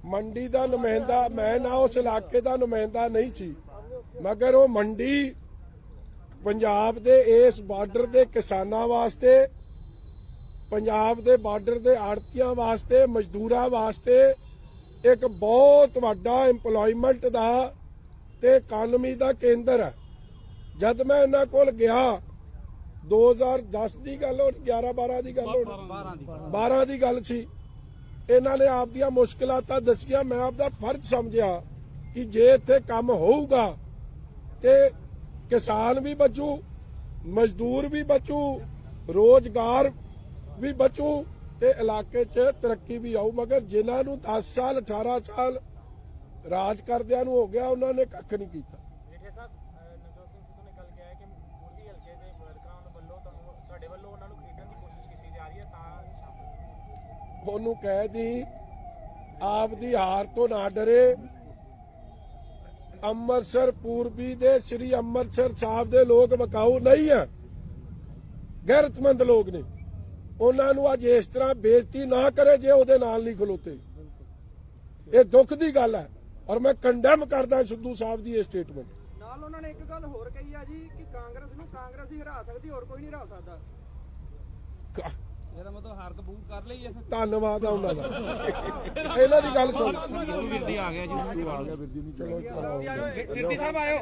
S1: ਮੰਡੀ ਦਾ ਨੁਮਾਇੰਦਾ, ਮੈਂ ਨਾ ਉਸ ਇਲਾਕੇ ਦਾ ਨੁਮਾਇੰਦਾ ਨਹੀਂ ਸੀ, ਮਗਰ ਉਹ ਮੰਡੀ ਪੰਜਾਬ ਦੇ ਇਸ ਬਾਰਡਰ ਦੇ ਕਿਸਾਨਾਂ ਵਾਸਤੇ, ਪੰਜਾਬ ਦੇ ਬਾਰਡਰ ਦੇ ਆੜਤੀਆਂ ਵਾਸਤੇ, ਮਜ਼ਦੂਰਾਂ ਵਾਸਤੇ ਇੱਕ ਬਹੁਤ ਵੱਡਾ ਇੰਪਲੋਇਮੈਂਟ ਦਾ ਤੇ ਇਕਾਨਮੀ ਦਾ ਕੇਂਦਰ ਹੈ। ਜਦ ਮੈਂ ਇਹਨਾਂ ਕੋਲ ਗਿਆ 2010 ਦੀ ਗੱਲ ਹੋ, 11-12 ਦੀ ਗੱਲ ਹੋ, 12 ਦੀ ਗੱਲ ਸੀ, ਇਹਨਾਂ ਨੇ ਆਪਦੀਆਂ ਮੁਸ਼ਕਲਾਂ ਤਾਂ ਦੱਸੀਆਂ। ਮੈਂ ਆਪਦਾ ਫਰਜ਼ ਸਮਝਿਆ ਕਿ ਜੇ ਇੱਥੇ ਕੰਮ ਹੋਊਗਾ ਤੇ ਕਿਸਾਨ ਵੀ ਬਚੂ, ਮਜ਼ਦੂਰ ਵੀ ਬਚੂ, ਰੋਜ਼ਗਾਰ ਵੀ ਬਚੂ ਤੇ ਇਲਾਕੇ 'ਚ ਤਰੱਕੀ ਵੀ ਆਊ। ਮਗਰ ਜਿਨ੍ਹਾਂ ਨੂੰ 10 ਸਾਲ 18 ਸਾਲ ਰਾਜ ਕਰਦਿਆਂ ਨੂੰ ਹੋ ਗਿਆ, ਉਹਨਾਂ ਨੇ ਕੱਖ ਨਹੀਂ ਕੀਤਾ।
S3: ਜੇਠੇ ਸਾਹਿਬ, ਨਵਜੋਤ ਸਿੰਘ ਸਿੱਧੂ ਨੇ ਗੱਲ ਕਿਹਾ ਹੈ ਕਿ ਮੋਦੀ ਹਲਕੇ ਦੇ ਵਰਕਰਾਂ ਵੱਲੋਂ ਤੁਹਾਡੇ ਵੱਲੋਂ ਉਹਨਾਂ ਨੂੰ ਖਰੀਦਣ ਦੀ ਕੋਸ਼ਿਸ਼ ਕੀਤੀ ਜਾ ਰਹੀ ਹੈ, ਤਾਂ
S1: ਉਹਨੂੰ ਕਹਿ ਦੀ ਆਪ ਦੀ ਹਾਰ ਤੋਂ ਨਾ ਡਰੇ। ਅੰਮ੍ਰਿਤਸਰ ਪੂਰਬੀ ਦੇ ਸ੍ਰੀ ਅੰਮ੍ਰਿਤਸਰ ਸਾਹਿਬ ਦੇ ਲੋਕ ਵਿਕਾਊ ਨਹੀਂ ਆ, ਗੈਰਤਮੰਦ ਲੋਕ ਨੇ। ਉਹਨਾਂ ਨੂੰ ਅੱਜ ਇਸ ਤਰ੍ਹਾਂ ਬੇਇੱਜ਼ਤੀ ਨਾ ਕਰੇ ਜੇ ਉਹਦੇ ਨਾਲ ਨਹੀਂ ਖਲੋਤੇ। ਇਹ ਦੁੱਖ ਦੀ ਗੱਲ ਹੈ ਔਰ ਮੈਂ ਕੰਡੈਮ ਕਰਦਾ ਸਿੱਧੂ ਸਾਹਿਬ ਦੀ ਇਹ ਸਟੇਟਮੈਂਟ।
S4: ਨਾਲ ਉਹਨਾਂ ਨੇ ਇੱਕ ਗੱਲ ਹੋਰ ਕਹੀ ਆ ਜੀ ਕਿ ਕਾਂਗਰਸ ਨੂੰ ਕਾਂਗਰਸ ਹੀ ਹਰਾ ਸਕਦੀ, ਹੋਰ ਕੋਈ ਨਹੀਂ ਹਰਾ ਸਕਦਾ।
S6: ਇਹਦਾ ਮਤਲਬ ਹਾਰ ਕਬੂਲ ਕਰ ਲਈ ਐ।
S1: ਧੰਨਵਾਦ ਆ ਉਹਨਾਂ ਦਾ। ਇਹਨਾਂ ਦੀ ਗੱਲ ਸੁਣ।
S6: ਵੀਰਦੀ ਆ ਗਿਆ ਜੀ, ਸਿੱਧੂ ਆ ਗਿਆ।
S1: ਚਲੋ
S6: ਵੀਰਦੀ ਸਾਹਿਬ ਆਇਓ।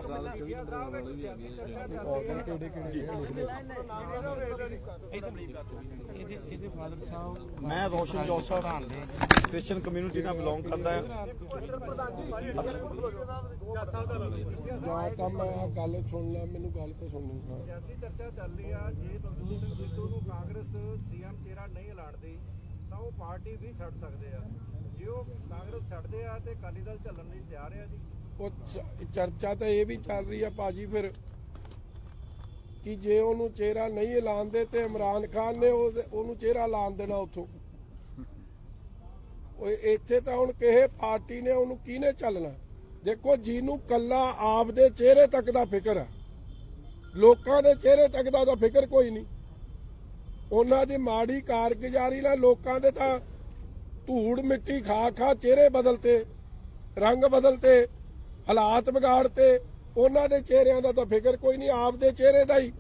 S5: ਮੈਂ ਰੋਸ਼ਨ ਜੋਸਫ ਕ੍ਰਿਸਚੀਅਨ ਕਮਿਊਨਿਟੀ ਨਾਲ ਬਿਲੋਂਗ ਕਰਦਾ ਹਾਂ।
S1: ਜਾਂ ਤਾਂ ਮੈਂ ਆਹ ਗੱਲ ਸੁਣ ਲਾ, ਮੈਨੂੰ ਗੱਲ ਤਾਂ ਸੁਣਨੀ। ਹਾਂ,
S7: ਸਿਆਸੀ ਚਰਚਾ ਚੱਲ ਰਹੀ ਆ, ਜੇ ਨਵਜੋਤ ਸਿੰਘ ਸਿੱਧੂ ਨੂੰ ਕਾਂਗਰਸ ਸੀਐਮ ਚਿਹਰਾ ਨਹੀਂ ਐਲਾਨਦੀ ਤਾਂ ਉਹ ਪਾਰਟੀ ਵੀ ਛੱਡ ਸਕਦੇ ਆ। ਜੇ ਉਹ ਕਾਂਗਰਸ ਛੱਡਦੇ ਆ ਤੇ ਅਕਾਲੀ ਦਲ ਚੱਲਣ ਲਈ ਤਿਆਰ ਆ ਜੀ।
S1: ਉਹ ਚਰਚਾ ਤਾਂ ਇਹ ਵੀ ਚੱਲ ਰਹੀ ਆ ਭਾਜੀ ਫਿਰ ਕਿ ਜੇ ਉਹਨੂੰ ਚਿਹਰਾ ਨਹੀਂ ਐਲਾਨਦੇ ਤੇ ਇਮਰਾਨ ਖਾਨ ਨੇ ਉਹਨੂੰ ਚਿਹਰਾ ਐਲਾਨ ਦੇਣਾ ਉੱਥੋਂ। ਇੱਥੇ ਤਾਂ ਹੁਣ ਕਿਸੇ ਪਾਰਟੀ ਨੇ ਉਹਨੂੰ ਕਿਹਨੇ ਚੱਲਣਾ। ਦੇਖੋ, ਜਿਹਨੂੰ ਕੱਲਾ ਆਪਦੇ ਚਿਹਰੇ ਤੱਕ ਦਾ ਫਿਕਰ ਹੈ, ਲੋਕਾਂ ਦੇ ਚਿਹਰੇ ਤੱਕ ਦਾ ਉਹਦਾ ਫਿਕਰ ਕੋਈ ਨਹੀਂ। ਉਹਨਾਂ ਦੀ ਮਾੜੀ ਕਾਰਗੁਜ਼ਾਰੀ ਨਾਲ ਲੋਕਾਂ ਦੇ ਤਾਂ ਧੂੜ ਮਿੱਟੀ ਖਾ ਖਾ ਚਿਹਰੇ ਬਦਲਤੇ, ਰੰਗ ਬਦਲਤੇ, ਹਾਲਾਤ ਵਿਗਾੜਤੇ। ਉਹਨਾਂ ਦੇ ਚਿਹਰਿਆਂ ਦਾ ਤਾਂ ਫਿਕਰ ਕੋਈ ਨਹੀਂ, ਆਪਦੇ ਚਿਹਰੇ ਦਾ ਹੀ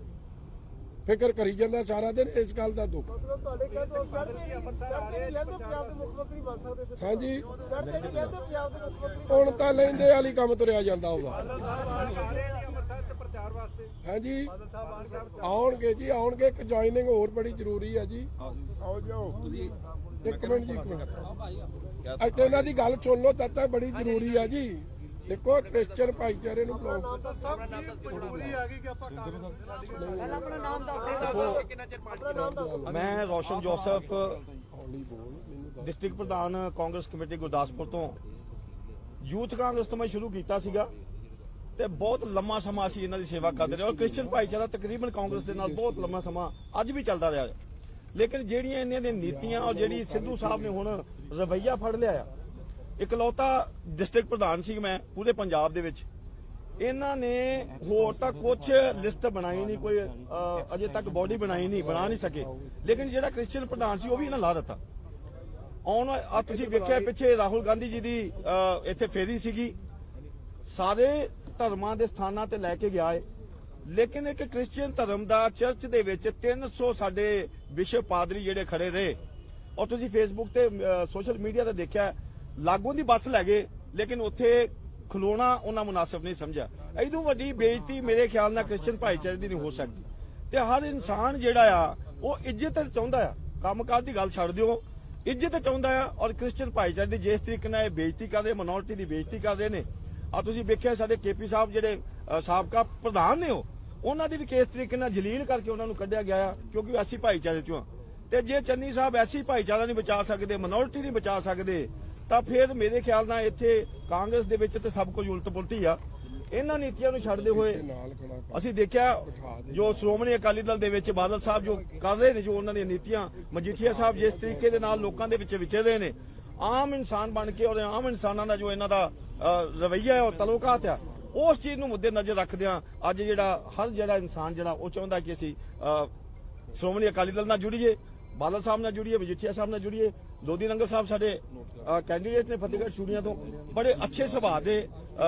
S1: ਫਿਕਰ ਕਰੀ ਜਾਂਦਾ ਸਾਰਾ ਦਿਨ। ਇਸ ਗੱਲ ਦਾ ਦੁੱਖ।
S4: ਤੁਹਾਡੇ ਕਹਿੰਦੇ ਪੰਜਾਬ ਦੇ ਮੁੱਖ ਮੰਤਰੀ ਬਣ ਸਕਦੇ ਸੀ।
S1: ਹਾਂਜੀ,
S4: ਪੰਜਾਬ ਦੇ ਮੁੱਖ ਮੰਤਰੀ
S1: ਹੁਣ ਤਾਂ ਲੈਂਦੇ ਵਾਲੀ ਕੰਮ ਤੁਰਿਆ ਜਾਂਦਾ ਉਹਦਾ।
S7: ਪ੍ਰਚਾਰ ਵਾਸਤੇ
S1: ਹਾਂਜੀ, ਆਉਣਗੇ ਜੀ, ਆਉਣਗੇ। ਇੱਕ ਜੁਆਇਨਿੰਗ ਹੋਰ ਬੜੀ ਜ਼ਰੂਰੀ ਹੈ ਜੀ। ਆਓ ਜਾਓ, ਇੱਕ ਮਿੰਟ ਜੀ, ਇੱਕ ਮਿੰਟ। ਇੱਥੇ ਇਹਨਾਂ ਦੀ ਗੱਲ ਸੁਣ ਲਓ, ਤਦ ਤੱਕ ਬੜੀ ਜ਼ਰੂਰੀ ਹੈ ਜੀ। ਦੇਖੋ, ਕ੍ਰਿਸਚੀਅਨ ਭਾਈਚਾਰੇ ਨੂੰ
S7: ਮਜਬੂਰੀ ਆ ਗਈ ਕਿ ਆਪਾਂ
S4: ਆਪਣਾ ਨਾਮ ਦੱਸ ਕਿੰਨਾ ਚਿਰ ਪਾਰਟੀ।
S5: ਮੈਂ ਰੋਸ਼ਨ ਜੋਸਫ, ਡਿਸਟ੍ਰਿਕਟ ਪ੍ਰਧਾਨ ਕਾਂਗਰਸ ਕਮੇਟੀ ਗੁਰਦਾਸਪੁਰ ਤੋਂ। ਯੂਥ ਕਾਂਗਰਸ ਤੋਂ ਮੈਂ ਸ਼ੁਰੂ ਕੀਤਾ ਸੀਗਾ ਤੇ ਬਹੁਤ ਲੰਮਾ ਸਮਾਂ ਅਸੀਂ ਇਹਨਾਂ ਦੀ ਸੇਵਾ ਕਰਦੇ ਰਹੇ ਔਰ ਕ੍ਰਿਸਚੀਅਨ ਭਾਈਚਾਰਾ ਤਕਰੀਬਨ ਕਾਂਗਰਸ ਦੇ ਨਾਲ ਬਹੁਤ ਲੰਮਾ ਸਮਾਂ ਅੱਜ ਵੀ ਚੱਲਦਾ ਰਿਹਾ। ਲੇਕਿਨ ਜਿਹੜੀਆਂ ਇਹਨਾਂ ਦੀਆਂ ਨੀਤੀਆਂ ਔਰ ਜਿਹੜੀ ਸਿੱਧੂ ਸਾਹਿਬ ਨੇ ਹੁਣ ਰਵੱਈਆ ਫੜ ਲਿਆ ਆ, ਇਕਲੌਤਾ ਡਿਸਟ੍ਰਿਕਟ ਪ੍ਰਧਾਨ ਸੀ ਮੈਂ ਪੂਰੇ ਪੰਜਾਬ ਦੇ ਵਿੱਚ। ਇਹਨਾਂ ਨੇ ਹੋਰ ਤਾਂ ਕੁਝ ਲਿਸਟ ਬਣਾਈ ਨਹੀਂ, ਕੋਈ ਅਜੇ ਤੱਕ ਬੋਡੀ ਬਣਾਈ ਨਹੀਂ, ਬਣਾ ਨਹੀਂ ਸਕੇ। ਲੇਕਿਨ ਜਿਹੜਾ ਕ੍ਰਿਸਚੀਅਨ ਪ੍ਰਧਾਨ ਸੀ ਉਹ ਵੀ ਇਹਨਾਂ ਲਾ ਦਿੱਤਾ। ਤੁਸੀਂ ਵੇਖਿਆ ਪਿੱਛੇ ਰਾਹੁਲ ਗਾਂਧੀ ਜੀ ਦੀ ਇੱਥੇ ਫੇਰੀ ਸੀਗੀ, ਸਾਰੇ ਧਰਮਾਂ ਦੇ ਸਥਾਨਾਂ ਤੇ ਲੈ ਕੇ ਗਿਆ ਹੈ। ਲੇਕਿਨ ਇੱਕ ਕ੍ਰਿਸਚੀਅਨ ਧਰਮ ਦਾ ਚਰਚ ਦੇ ਵਿੱਚ 300 ਸਾਡੇ ਵਿਸ਼ਵ ਪਾਦਰੀ ਜਿਹੜੇ ਖੜੇ ਰਹੇ ਔਰ ਤੁਸੀਂ ਫੇਸਬੁੱਕ ਤੇ ਸੋਸ਼ਲ ਮੀਡੀਆ ਤੇ ਦੇਖਿਆ, ਲਾਗੋਂ ਦੀ ਬੱਸ ਲੈ ਗਏ ਲੇਕਿਨ ਉੱਥੇ ਖਲੋਣਾ ਉਹਨਾਂ ਮੁਨਾਸਿਬ ਨਹੀਂ ਸਮਝਿਆ। ਇਦੋਂ ਵੱਡੀ ਬੇਇੱਜ਼ਤੀ ਮੇਰੇ ਖਿਆਲ ਨਾਲ ਕ੍ਰਿਸਚੀਅਨ ਭਾਈਚਾਰੇ ਦੀ ਨਹੀਂ ਹੋ ਸਕਦੀ। ਤੇ ਹਰ ਇਨਸਾਨ ਜਿਹੜਾ ਆ ਉਹ ਇੱਜ਼ਤ ਚਾਹੁੰਦਾ ਆ, ਕੰਮਕਾਰ ਦੀ ਗੱਲ ਛੱਡ ਦਿਓ, ਇੱਜ਼ਤ ਚਾਹੁੰਦਾ ਆ। ਔਰ ਕ੍ਰਿਸਚੀਅਨ ਭਾਈਚਾਰੇ ਦੀ ਜਿਸ ਤਰੀਕੇ ਨਾਲ ਇਹ ਬੇਇੱਜ਼ਤੀ ਕਰ ਰਹੇ, ਮਿਨੋਰਿਟੀ ਦੀ ਬੇਇੱਜ਼ਤੀ ਕਰ ਰਹੇ ਨੇ, ਆ ਤੁਸੀਂ ਵੇਖਿਆ ਸਾਡੇ ਕੇਪੀ ਸਾਹਿਬ ਜਿਹੜੇ ਸਾਬਕਾ ਪ੍ਰਧਾਨ ਨੇ ਉਹਨਾਂ ਦੀ ਵੀ ਕਿਸ ਤਰੀਕੇ ਨਾਲ ਜਲੀਲ ਕਰਕੇ ਉਹਨਾਂ ਨੂੰ ਕੱਢਿਆ ਗਿਆ ਆ, ਕਿਉਂਕਿ ਐਸੀ ਭਾਈਚਾਰੇ ਚੋਂ ਆ। ਤੇ ਜੇ ਚੰਨੀ ਸਾਹਿਬ ਐਸੀ ਭਾਈਚਾਰਾ ਨਹੀਂ ਬਚਾ ਸਕਦੇ, ਮਿਨੋਰਿਟੀ ਨਹੀਂ ਬਚਾ ਸਕਦੇ, ਤਾਂ ਫਿਰ ਮੇਰੇ ਖਿਆਲ ਨਾਲ ਇੱਥੇ ਕਾਂਗਰਸ ਦੇ ਵਿੱਚ ਤੇ ਸਭ ਕੁਝ ਉਲਟ ਪੁਲਟੀ ਆ। ਇਹਨਾਂ ਨੀਤੀਆਂ ਨੂੰ ਛੱਡਦੇ ਹੋਏ ਅਸੀਂ ਦੇਖਿਆ ਜੋ ਸ਼੍ਰੋਮਣੀ ਅਕਾਲੀ ਦਲ ਦੇ ਵਿੱਚ ਬਾਦਲ ਸਾਹਿਬ ਜੋ ਕਰ ਰਹੇ ਨੇ, ਜੋ ਉਹਨਾਂ ਦੀਆਂ ਨੀਤੀਆਂ, ਮਜੀਠੀਆ ਸਾਹਿਬ ਜਿਸ ਤਰੀਕੇ ਦੇ ਨਾਲ ਲੋਕਾਂ ਦੇ ਵਿੱਚ ਵਿਚਰ ਰਹੇ ਨੇ, ਆਮ ਇਨਸਾਨ ਬਣ ਕੇ, ਔਰ ਆਮ ਇਨਸਾਨਾਂ ਦਾ ਜੋ ਇਹਨਾਂ ਦਾ ਰਵੱਈਆ ਹੈ ਔਰ ਤਲੁਕਾਤ ਆ, ਉਸ ਚੀਜ਼ ਨੂੰ ਮੁੱਦੇ ਨਜ਼ਰ ਰੱਖਦਿਆਂ ਅੱਜ ਹਰ ਇਨਸਾਨ ਉਹ ਚਾਹੁੰਦਾ ਕਿ ਅਸੀਂ ਸ਼੍ਰੋਮਣੀ ਅਕਾਲੀ ਦਲ ਨਾਲ ਜੁੜੀਏ, ਬਾਦਲ ਸਾਹਿਬ ਨਾਲ ਜੁੜੀਏ, ਮਜੀਠੀਆ ਸਾਹਿਬ ਨਾਲ ਜੁੜੀਏ। ਲੋਧੀ ਨੰਗਲ ਸਾਹਿਬ ਸਾਡੇ ਕੈਂਡੀਡੇਟ ਨੇ ਫਤਿਹਗੜ੍ਹ ਚੂੜੀਆਂ ਤੋਂ, ਬੜੇ ਅੱਛੇ ਸੁਭਾਅ ਦੇ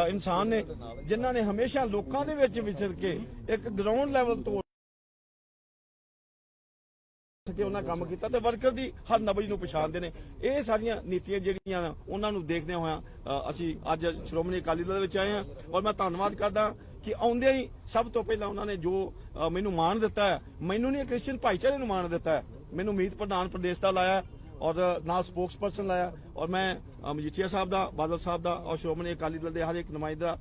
S5: ਇਨਸਾਨ ਨੇ, ਜਿਨ੍ਹਾਂ ਨੇ ਹਮੇਸ਼ਾ ਲੋਕਾਂ ਦੇ ਵਿੱਚ ਵਿਚਰ ਕੇ ਇੱਕ ਗਰਾਊਂਡ ਲੈਵਲ ਤੋਂ ਉਹਨਾਂ ਕੰਮ ਕੀਤਾ ਤੇ ਵਰਕਰ ਦੀ ਹਰ ਨਬਜ਼ ਨੂੰ ਪਛਾਣਦੇ ਨੇ। ਇਹ ਸਾਰੀਆਂ ਨੀਤੀਆਂ ਜਿਹੜੀਆਂ ਉਹਨਾਂ ਨੂੰ ਦੇਖਦਿਆਂ ਹੋਇਆਂ ਅਸੀਂ ਅੱਜ ਸ਼੍ਰੋਮਣੀ ਅਕਾਲੀ ਦਲ ਵਿੱਚ ਆਏ ਹਾਂ। ਔਰ ਮੈਂ ਧੰਨਵਾਦ ਕਰਦਾ ਕਿ ਆਉਂਦਿਆਂ ਹੀ ਸਭ ਤੋਂ ਪਹਿਲਾਂ ਉਹਨਾਂ ਨੇ ਜੋ ਮੈਨੂੰ ਮਾਣ ਦਿੱਤਾ ਹੈ, ਮੈਨੂੰ ਨਹੀਂ ਕ੍ਰਿਸਚੀਅਨ ਭਾਈਚਾਰੇ ਨੂੰ ਮਾਣ ਦਿੱਤਾ ਹੈ, ਮੈਨੂੰ ਮੀਤ ਪ੍ਰਧਾਨ ਪ੍ਰਦੇਸ਼ ਦਾ ਲਾਇਆ ਔਰ ਨਾਲ ਸਪੋਕਸ ਪਰਸਨ ਲਾਇਆ। ਔਰ ਮੈਂ ਮਜੀਠੀਆ ਸਾਹਿਬ ਦਾ, ਬਾਦਲ ਸਾਹਿਬ ਦਾ ਔਰ ਸ਼੍ਰੋਮਣੀ ਅਕਾਲੀ ਦਲ ਦੇ ਹਰ ਇੱਕ ਨੁਮਾਇੰਦਾ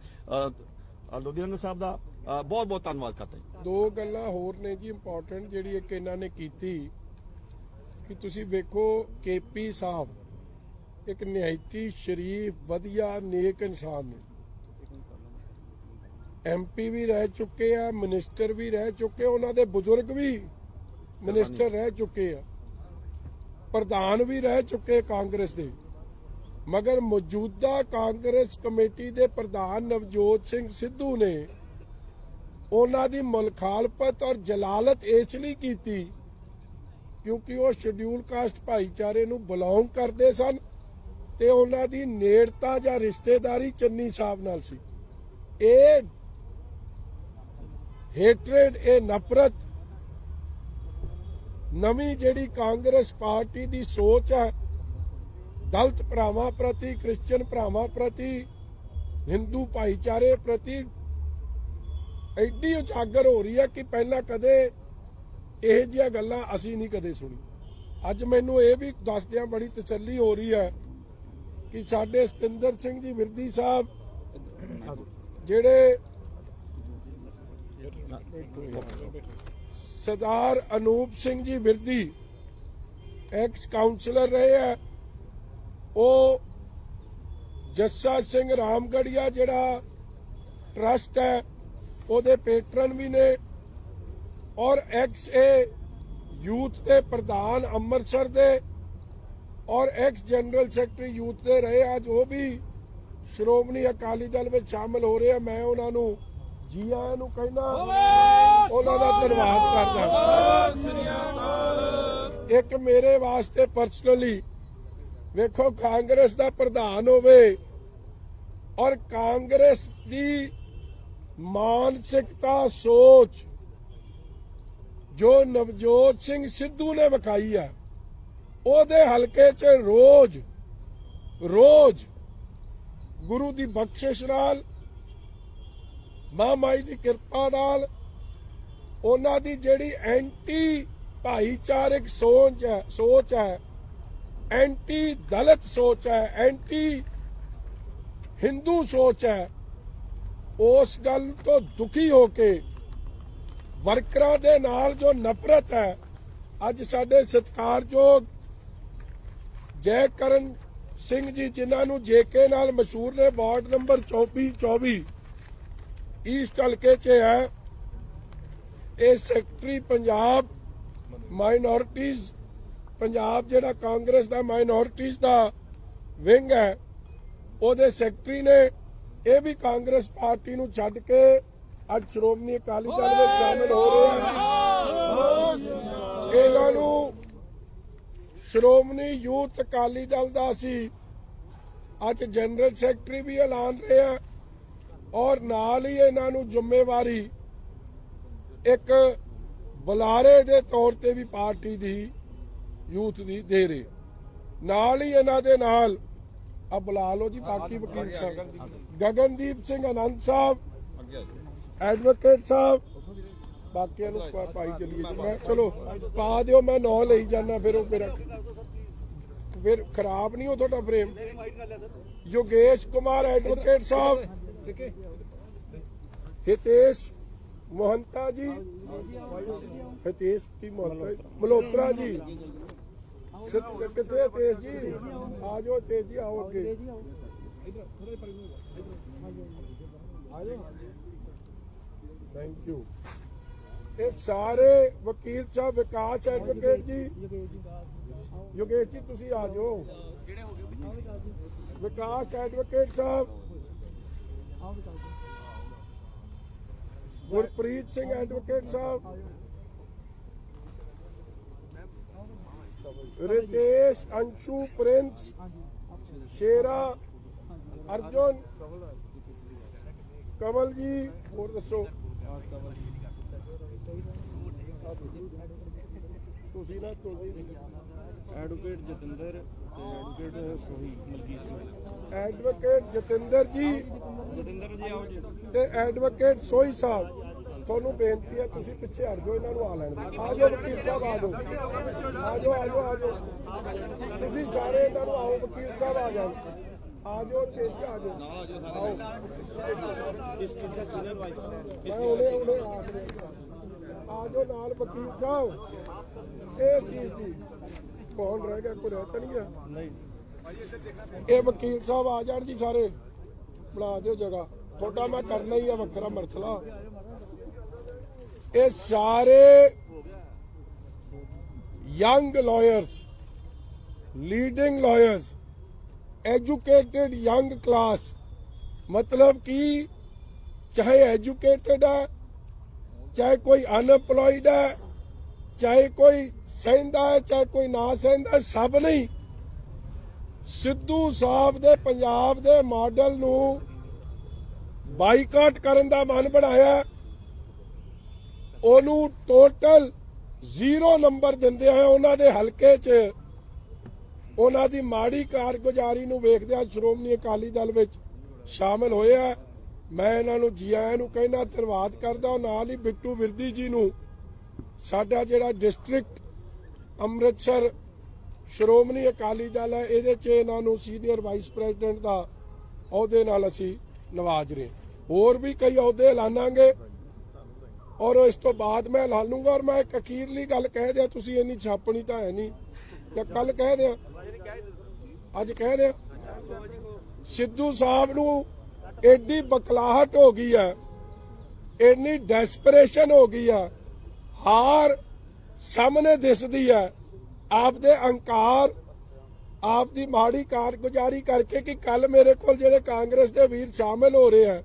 S5: ਲੋਧੀ ਨੰਗਲ ਸਾਹਿਬ ਦਾ ਬਹੁਤ ਬਹੁਤ ਧੰਨਵਾਦ ਕਰਦਾ।
S1: ਦੋ ਗੱਲਾਂ ਹੋਰ ਨੇ ਜੀ ਇੰਪੋਰਟੈਂਟ, ਜਿਹੜੀ ਇੱਕ ਇਹਨਾਂ ਨੇ ਕੀਤੀ ਕਿ ਤੁਸੀਂ ਵੇਖੋ ਕੇਪੀ ਸਾਹਿਬ ਇੱਕ ਨਿਹਾਇਤੀ ਸ਼ਰੀਫ ਵਧੀਆ ਨੇਕ ਇਨਸਾਨ ਨੇ, ਐਮਪੀ ਵੀ ਰਹਿ ਚੁੱਕੇ ਆ, ਮਿਨਿਸਟਰ ਵੀ ਰਹਿ ਚੁੱਕੇ, ਉਹਨਾਂ ਦੇ ਬਜ਼ੁਰਗ ਵੀ ਮਿਨਿਸਟਰ ਰਹਿ ਚੁੱਕੇ ਆ, ਪ੍ਰਧਾਨ ਵੀ ਰਹਿ ਚੁੱਕੇ ਕਾਂਗਰਸ ਦੇ। ਮਗਰ ਮੌਜੂਦਾ ਕਾਂਗਰਸ ਕਮੇਟੀ ਦੇ ਪ੍ਰਧਾਨ ਨਵਜੋਤ ਸਿੰਘ ਸਿੱਧੂ ਨੇ ਉਹਨਾਂ ਦੀ ਮੁਖਾਲਫਤ ਔਰ ਜਲਾਲਤ ਇਸ ਲਈ ਕੀਤੀ ਕਿਉਂਕਿ ਉਹ ਸ਼ਡਿਊਲ ਕਾਸਟ ਭਾਈਚਾਰੇ ਨੂੰ ਬਿਲੋਂਗ ਕਰਦੇ ਸਨ ਤੇ ਉਹਨਾਂ ਦੀ ਨੇੜਤਾ ਜਾਂ ਰਿਸ਼ਤੇਦਾਰੀ ਚੰਨੀ ਸਾਹਿਬ ਨਾਲ ਸੀ। ਇਹ ਹੇਟਰੇਡ, ਇਹ ਨਫ਼ਰਤ ਨਵੀਂ ਜਿਹੜੀ ਕਾਂਗਰਸ ਪਾਰਟੀ ਦੀ ਸੋਚ ਹੈ, ਦਲਿਤ ਭਰਾਵਾਂ ਪ੍ਰਤੀ, ਕ੍ਰਿਸਚੀਅਨ ਭਰਾਵਾਂ ਪ੍ਰਤੀ, ਹਿੰਦੂ ਭਾਈਚਾਰੇ ਪ੍ਰਤੀ ਐਡੀ ਉਜਾਗਰ ਹੋ ਰਹੀ ਹੈ ਕਿ ਪਹਿਲਾਂ ਕਦੇ ਇਹ ਜਿਹੀਆਂ ਗੱਲਾਂ ਅਸੀਂ ਨਹੀਂ ਕਦੇ ਸੁਣੀ। ਅੱਜ ਮੈਨੂੰ ਇਹ ਵੀ ਦੱਸਦਿਆਂ ਬੜੀ ਤਸੱਲੀ ਹੋ ਰਹੀ ਹੈ ਕਿ ਸਾਡੇ ਸਤਿੰਦਰ ਸਿੰਘ ਜੀ ਵਿਰਦੀ ਸਾਹਿਬ ਜਿਹੜੇ ਸਰਦਾਰ ਅਨੂਪ ਸਿੰਘ ਜੀ ਵਿਰਦੀ ਐਕਸ ਕਾਉਂਸਲਰ ਰਹੇ ਹੈ, ਉਹ ਜੱਸਾ ਸਿੰਘ ਰਾਮਗੜੀਆ ਜਿਹੜਾ ਟਰਸਟ ਹੈ ਉਹਦੇ ਪੈਟਰਨ ਵੀ ਨੇ, ਔਰ ਐਕਸ ਯੂਥ ਦੇ ਪ੍ਰਧਾਨ ਅੰਮ੍ਰਿਤਸਰ ਦੇ ਔਰ ਐਕਸ ਜਨਰਲ ਸੈਕਟਰੀ ਯੂਥ ਦੇ ਰਹੇ। ਅੱਜ ਉਹ ਵੀ ਸ਼੍ਰੋਮਣੀ ਅਕਾਲੀ ਦਲ ਵਿੱਚ ਸ਼ਾਮਲ ਹੋ ਰਹੇ ਆ। ਮੈਂ ਉਹਨਾਂ ਨੂੰ ਜੀ ਆਇਆਂ ਨੂੰ ਕਹਿੰਦਾ, ਉਹਨਾਂ ਦਾ ਧੰਨਵਾਦ ਕਰਦਾ। ਇੱਕ ਮੇਰੇ ਵਾਸਤੇ ਪਰਸਨਲੀ ਵੇਖੋ, ਕਾਂਗਰਸ ਦਾ ਪ੍ਰਧਾਨ ਹੋਵੇ ਔਰ ਕਾਂਗਰਸ ਦੀ ਮਾਨਸਿਕਤਾ ਸੋਚ ਜੋ ਨਵਜੋਤ ਸਿੰਘ ਸਿੱਧੂ ਨੇ ਵਿਖਾਈ ਹੈ, ਉਹਦੇ ਹਲਕੇ 'ਚ ਰੋਜ਼ ਗੁਰੂ ਦੀ ਬਖਸ਼ਿਸ਼ ਨਾਲ, ਮਾਂ ਦੀ ਕਿਰਪਾ ਨਾਲ, ਉਹਨਾਂ ਦੀ ਜਿਹੜੀ ਐਂਟੀ ਭਾਈਚਾਰਕ ਸੋਚ ਹੈ, ਐਂਟੀ ਦਲਿਤ ਸੋਚ ਹੈ, ਐਂਟੀ ਹਿੰਦੂ ਸੋਚ ਹੈ, ਉਸ ਗੱਲ ਤੋਂ ਦੁਖੀ ਹੋ ਕੇ ਵਰਕਰਾਂ ਦੇ ਨਾਲ ਜੋ ਨਫ਼ਰਤ ਹੈ, ਅੱਜ ਸਾਡੇ ਸਤਿਕਾਰਯੋਗ ਜੈਕਰਨ ਸਿੰਘ ਜੀ ਜਿਨ੍ਹਾਂ ਨੂੰ ਜੇਕੇ ਨਾਲ ਮਸ਼ਹੂਰ ਨੇ, ਵਾਰਡ ਨੰਬਰ 24 ਈਸਟ ਹਲਕੇ 'ਚ ਹੈ, ਇਹ ਸੈਕਟਰੀ ਪੰਜਾਬ ਮਾਈਨੋਰਿਟੀਜ਼ ਪੰਜਾਬ ਜਿਹੜਾ ਕਾਂਗਰਸ ਦਾ ਮਾਈਨੋਰਿਟੀਜ਼ ਦਾ ਵਿੰਗ ਹੈ, ਉਹਦੇ ਸੈਕਟਰੀ ਨੇ। ਇਹ ਵੀ ਕਾਂਗਰਸ ਪਾਰਟੀ ਨੂੰ ਛੱਡ ਕੇ ਅੱਜ ਸ਼੍ਰੋਮਣੀ ਅਕਾਲੀ ਦਲ ਵਿੱਚ ਸ਼ਾਮਿਲ ਹੋ ਰਹੇ ਹਨ। ਇਹਨਾਂ ਨੂੰ ਸ਼੍ਰੋਮਣੀ ਯੂਥ ਅਕਾਲੀ ਦਲ ਦਾ ਅਸੀਂ ਅੱਜ ਜਨਰਲ ਸੈਕਟਰੀ ਵੀ ਐਲਾਨ ਰਹੇ ਹਾਂ ਔਰ ਨਾਲ ਹੀ ਇਹਨਾਂ ਨੂੰ ਜ਼ਿੰਮੇਵਾਰੀ ਇੱਕ ਬੁਲਾਰੇ ਦੇ ਤੌਰ ਤੇ ਵੀ ਪਾਰਟੀ ਦੀ ਯੂਥ ਦੀ ਦੇ ਰਹੇ। ਨਾਲ ਹੀ ਇਹਨਾਂ ਦੇ ਨਾਲ ਆ ਬੁਲਾ ਲਓ ਜੀ ਬਾਕੀ ਵਕੀਲ ਸਾਹਿਬ, ਗਗਨਦੀਪ ਸਿੰਘ ਆਨੰਦ ਸਾਹਿਬ, ਐਡਵੋਕੇਟ ਸਾਹਿਬ, ਬਾਕੀਆਂ ਨੂੰ ਪਾਈ ਚੱਲੀਏ ਜੀ। ਮੈਂ ਚਲੋ ਪਾ ਦਿਓ, ਮੈਂ ਨਾਂ ਲਈ ਜਾਣਾ, ਫਿਰ ਉਹ ਫਿਰ ਖਰਾਬ ਨਹੀਂ ਹੋ ਤੁਹਾਡਾ ਫਰੇਮ। ਯੋਗੇਸ਼ ਕੁਮਾਰ ਐਡਵੋਕੇਟ ਸਾਹਿਬ, हितेश मोहंता जी, हितेश की मल्होत्रा जी, कितने हितेश जी, आ जाओ हितेश जी, आओ अगे। Thank you. ये सारे वकील साहब, विकास एडवोकेट जी, योगेश जी तुसी आ जाओ, विकास एडवोकेट साहब, गुरप्रीत सिंह एडवोकेट साहब, रितेश, अंशु, प्रिंस, शेरा, अर्जुन, कमल जी, और दसो ਤੁਸੀਂ ਨਾ
S7: ਐਡਵੋਕੇਟ ਜਤਿੰਦਰ ਤੇ ਐਡਵੋਕੇਟ ਸੋਹੀ ਮਲਕੀਤ ਸਿੰਘ
S1: ਐਡਵੋਕੇਟ ਜਤਿੰਦਰ ਜੀ
S7: ਜਤਿੰਦਰ ਜੀ ਆਓ ਜੀ
S1: ਤੇ ਐਡਵੋਕੇਟ ਸੋਹੀ ਸਾਹਿਬ, ਤੁਹਾਨੂੰ ਬੇਨਤੀ ਹੈ ਤੁਸੀਂ ਪਿੱਛੇ ਹਟ ਜਾਓ, ਇਹਨਾਂ ਨੂੰ ਆ ਲੈਣ ਦਿਓ। ਆ ਜਾਓ ਵਕੀਲ ਸਾਹਿਬ, ਆ ਜਾਓ, ਆ ਜਾਓ, ਆ ਜਾਓ, ਆ ਜਾਓ, ਤੁਸੀਂ ਸਾਰੇ ਇਹਨਾਂ ਨੂੰ ਆਓ, ਵਕੀਲ ਸਾਹਿਬ ਆ ਜਾਓ, ਆ ਜਾਓ, ਤੇਜ਼ ਆ ਜਾਓ, ਆਓ।
S7: ਡਿਸਟ੍ਰਿਕਟ ਦਾ ਸੀਨੀਅਰ ਵਾਈਸ
S1: ਮੈਂ ਉਹਨੇ ਆ ਜਾਓ ਨਾਲ ਵਕੀਲ ਸਾਹਿਬ। ਇਹ ਚੀਜ਼ ਦੀ ਕੌਣ ਰਹਿ ਗਿਆ, ਕੋਈ ਰਹਿ ਤਾਂ ਨਹੀਂ ਗਿਆ?
S7: ਨਹੀਂ
S1: ਇਹ ਵਕੀਲ ਸਾਹਿਬ ਆ ਜਾਣ ਜੀ, ਸਾਰੇ ਬਣਾ ਦਿਓ ਜਗ੍ਹਾ, ਤੁਹਾਡਾ ਮੈਂ ਕਰਨਾ ਹੀ ਆ ਵੱਖਰਾ ਮਸਲਾ। ਇਹ ਸਾਰੇ young lawyers, leading lawyers, educated young class, मतलब कि चाहे एजुकेटेड है, चाहे कोई अनएम्प्लॉयड है, चाहे कोई सहंदा है, चाहे कोई ना सहंदा, सब नहीं सिद्धू साहब दे पंजाब दे मॉडल नू बाईकाट करन दा मन बनाया, ओनू टोटल 0 नंबर दिंदे हैं। उन्हां दे हलके च ਉਹਨਾਂ ਦੀ ਮਾੜੀ ਕਾਰਗੁਜ਼ਾਰੀ ਨੂੰ ਵੇਖਦਿਆਂ ਸ਼੍ਰੋਮਣੀ ਅਕਾਲੀ ਦਲ ਵਿੱਚ ਸ਼ਾਮਲ ਹੋਏ ਆ। ਮੈਂ ਇਹਨਾਂ ਨੂੰ ਜੀ ਆਇਆਂ ਨੂੰ ਕਹਿਣਾ, ਧੰਨਵਾਦ ਕਰਦਾ। ਨਾਲ ਹੀ ਬਿੱਟੂ ਵਿਰਦੀ ਜੀ ਨੂੰ, ਸਾਡਾ ਜਿਹੜਾ ਡਿਸਟ੍ਰਿਕਟ ਅੰਮ੍ਰਿਤਸਰ ਸ਼੍ਰੋਮਣੀ ਅਕਾਲੀ ਦਲ ਹੈ, ਇਹਦੇ 'ਚ ਇਹਨਾਂ ਨੂੰ ਸੀਨੀਅਰ ਵਾਈਸ ਪ੍ਰੈਜ਼ੀਡੈਂਟ ਦਾ ਅਹੁਦੇ ਨਾਲ ਅਸੀਂ ਨਵਾਜ ਰਹੇ। ਹੋਰ ਵੀ ਕਈ ਅਹੁਦੇ ਐਲਾਨਾਂਗੇ ਔਰ ਇਸ ਤੋਂ ਬਾਅਦ ਮੈਂ ਐਲਾਨੂੰਗਾ। ਔਰ ਮੈਂ ਇੱਕ ਅਖੀਰਲੀ ਗੱਲ ਕਹਿ ਦਿਆਂ, ਤੁਸੀਂ ਇੰਨੀ ਛਾਪਣੀ ਤਾਂ ਹੈ ਨਹੀਂ, ਤੇ ਕੱਲ ਕਹਿ ਦਿਆਂ, ਅੱਜ ਕਹਿ ਦਿਆਂ, ਸਿੱਧੂ ਸਾਹਿਬ ਨੂੰ ਐਡੀ ਬਕਲਾਹਟ ਹੋ ਗਈ ਹੈ, ਇੰਨੀ ਡੈਸਪਰੇਸ਼ਨ ਹੋ ਗਈ ਹੈ, ਹਾਰ ਸਾਹਮਣੇ ਦਿਸਦੀ ਹੈ, ਆਪਦੇ ਅਹੰਕਾਰ, ਆਪ ਦੀ ਮਾੜੀ ਕਾਰਗੁਜ਼ਾਰੀ ਕਰਕੇ ਕਿ ਕੱਲ ਮੇਰੇ ਕੋਲ ਜਿਹੜੇ ਕਾਂਗਰਸ ਦੇ ਵੀਰ ਸ਼ਾਮਿਲ ਹੋ ਰਹੇ ਆ,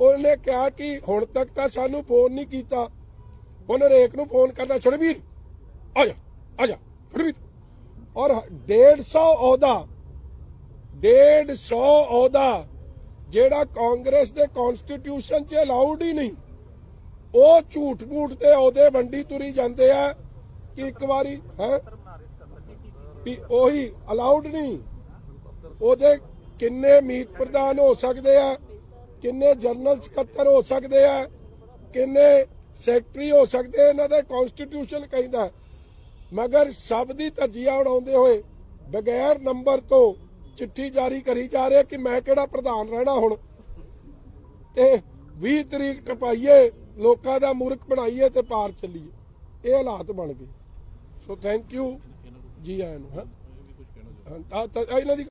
S1: ਉਹਨੇ ਕਿਹਾ ਕਿ ਹੁਣ ਤੱਕ ਤਾਂ ਸਾਨੂੰ ਫੋਨ ਨਹੀਂ ਕੀਤਾ, ਹੁਣ ਹਰੇਕ ਨੂੰ ਫੋਨ ਕਰਦਾ, ਛੜਵੀਰ ਆ ਜਾ, ਆ ਜਾ ਛੜਵੀਰ। ਔਰ 150 ਅਹੁਦਾ ਜਿਹੜਾ ਕਾਂਗਰਸ ਦੇ ਕਨਸਟੀਟਿਊਸ਼ਨ 'ਚ ਅਲਾਉਡ ਹੀ ਨਹੀਂ, ਉਹ ਝੂਠ-ਮੂਠ ਤੇ ਅਹੁਦੇ ਵੰਡੀ ਤੁਰੀ ਜਾਂਦੇ ਆ ਕਿ ਇੱਕ ਵਾਰੀ ਹੈ ਵੀ ਉਹੀ ਅਲਾਉਡ ਨਹੀਂ। ਉਹਦੇ ਕਿੰਨੇ ਮੀਤ ਪ੍ਰਧਾਨ ਹੋ ਸਕਦੇ ਆ, ਕਿੰਨੇ ਜਨਰਲ ਸਕੱਤਰ ਹੋ ਸਕਦੇ ਆ, ਕਿੰਨੇ ਸੈਕਟਰੀ ਹੋ ਸਕਦੇ, ਇਹਨਾਂ ਦਾ ਕਨਸਟੀਟਿਊਸ਼ਨ ਕਹਿੰਦਾ। ਮਗਰ ਸਭ ਦੀ ਧੱਜੀਆਂ ਉਡਾਉਂਦੇ ਹੋਏ ਬਗੈਰ ਨੰਬਰ ਤੋਂ ਚਿੱਠੀ ਜਾਰੀ ਕਰੀ ਜਾ ਰਹੇ ਕਿ ਮੈਂ ਕਿਹੜਾ ਪ੍ਰਧਾਨ ਰਹਿਣਾ ਹੁਣ, ਤੇ 20 ਤਰੀਕ ਟਪਾਈਏ, ਲੋਕਾਂ ਦਾ ਮੂਰਖ ਬਣਾਈਏ ਤੇ ਪਾਰ ਚੱਲੀਏ। ਇਹ ਹਾਲਾਤ ਬਣ ਗਏ। ਸੋ ਥੈਂਕ ਯੂ ਜੀ ਆਇਆਂ ਨੂੰ। ਇਹਨਾਂ ਦੀ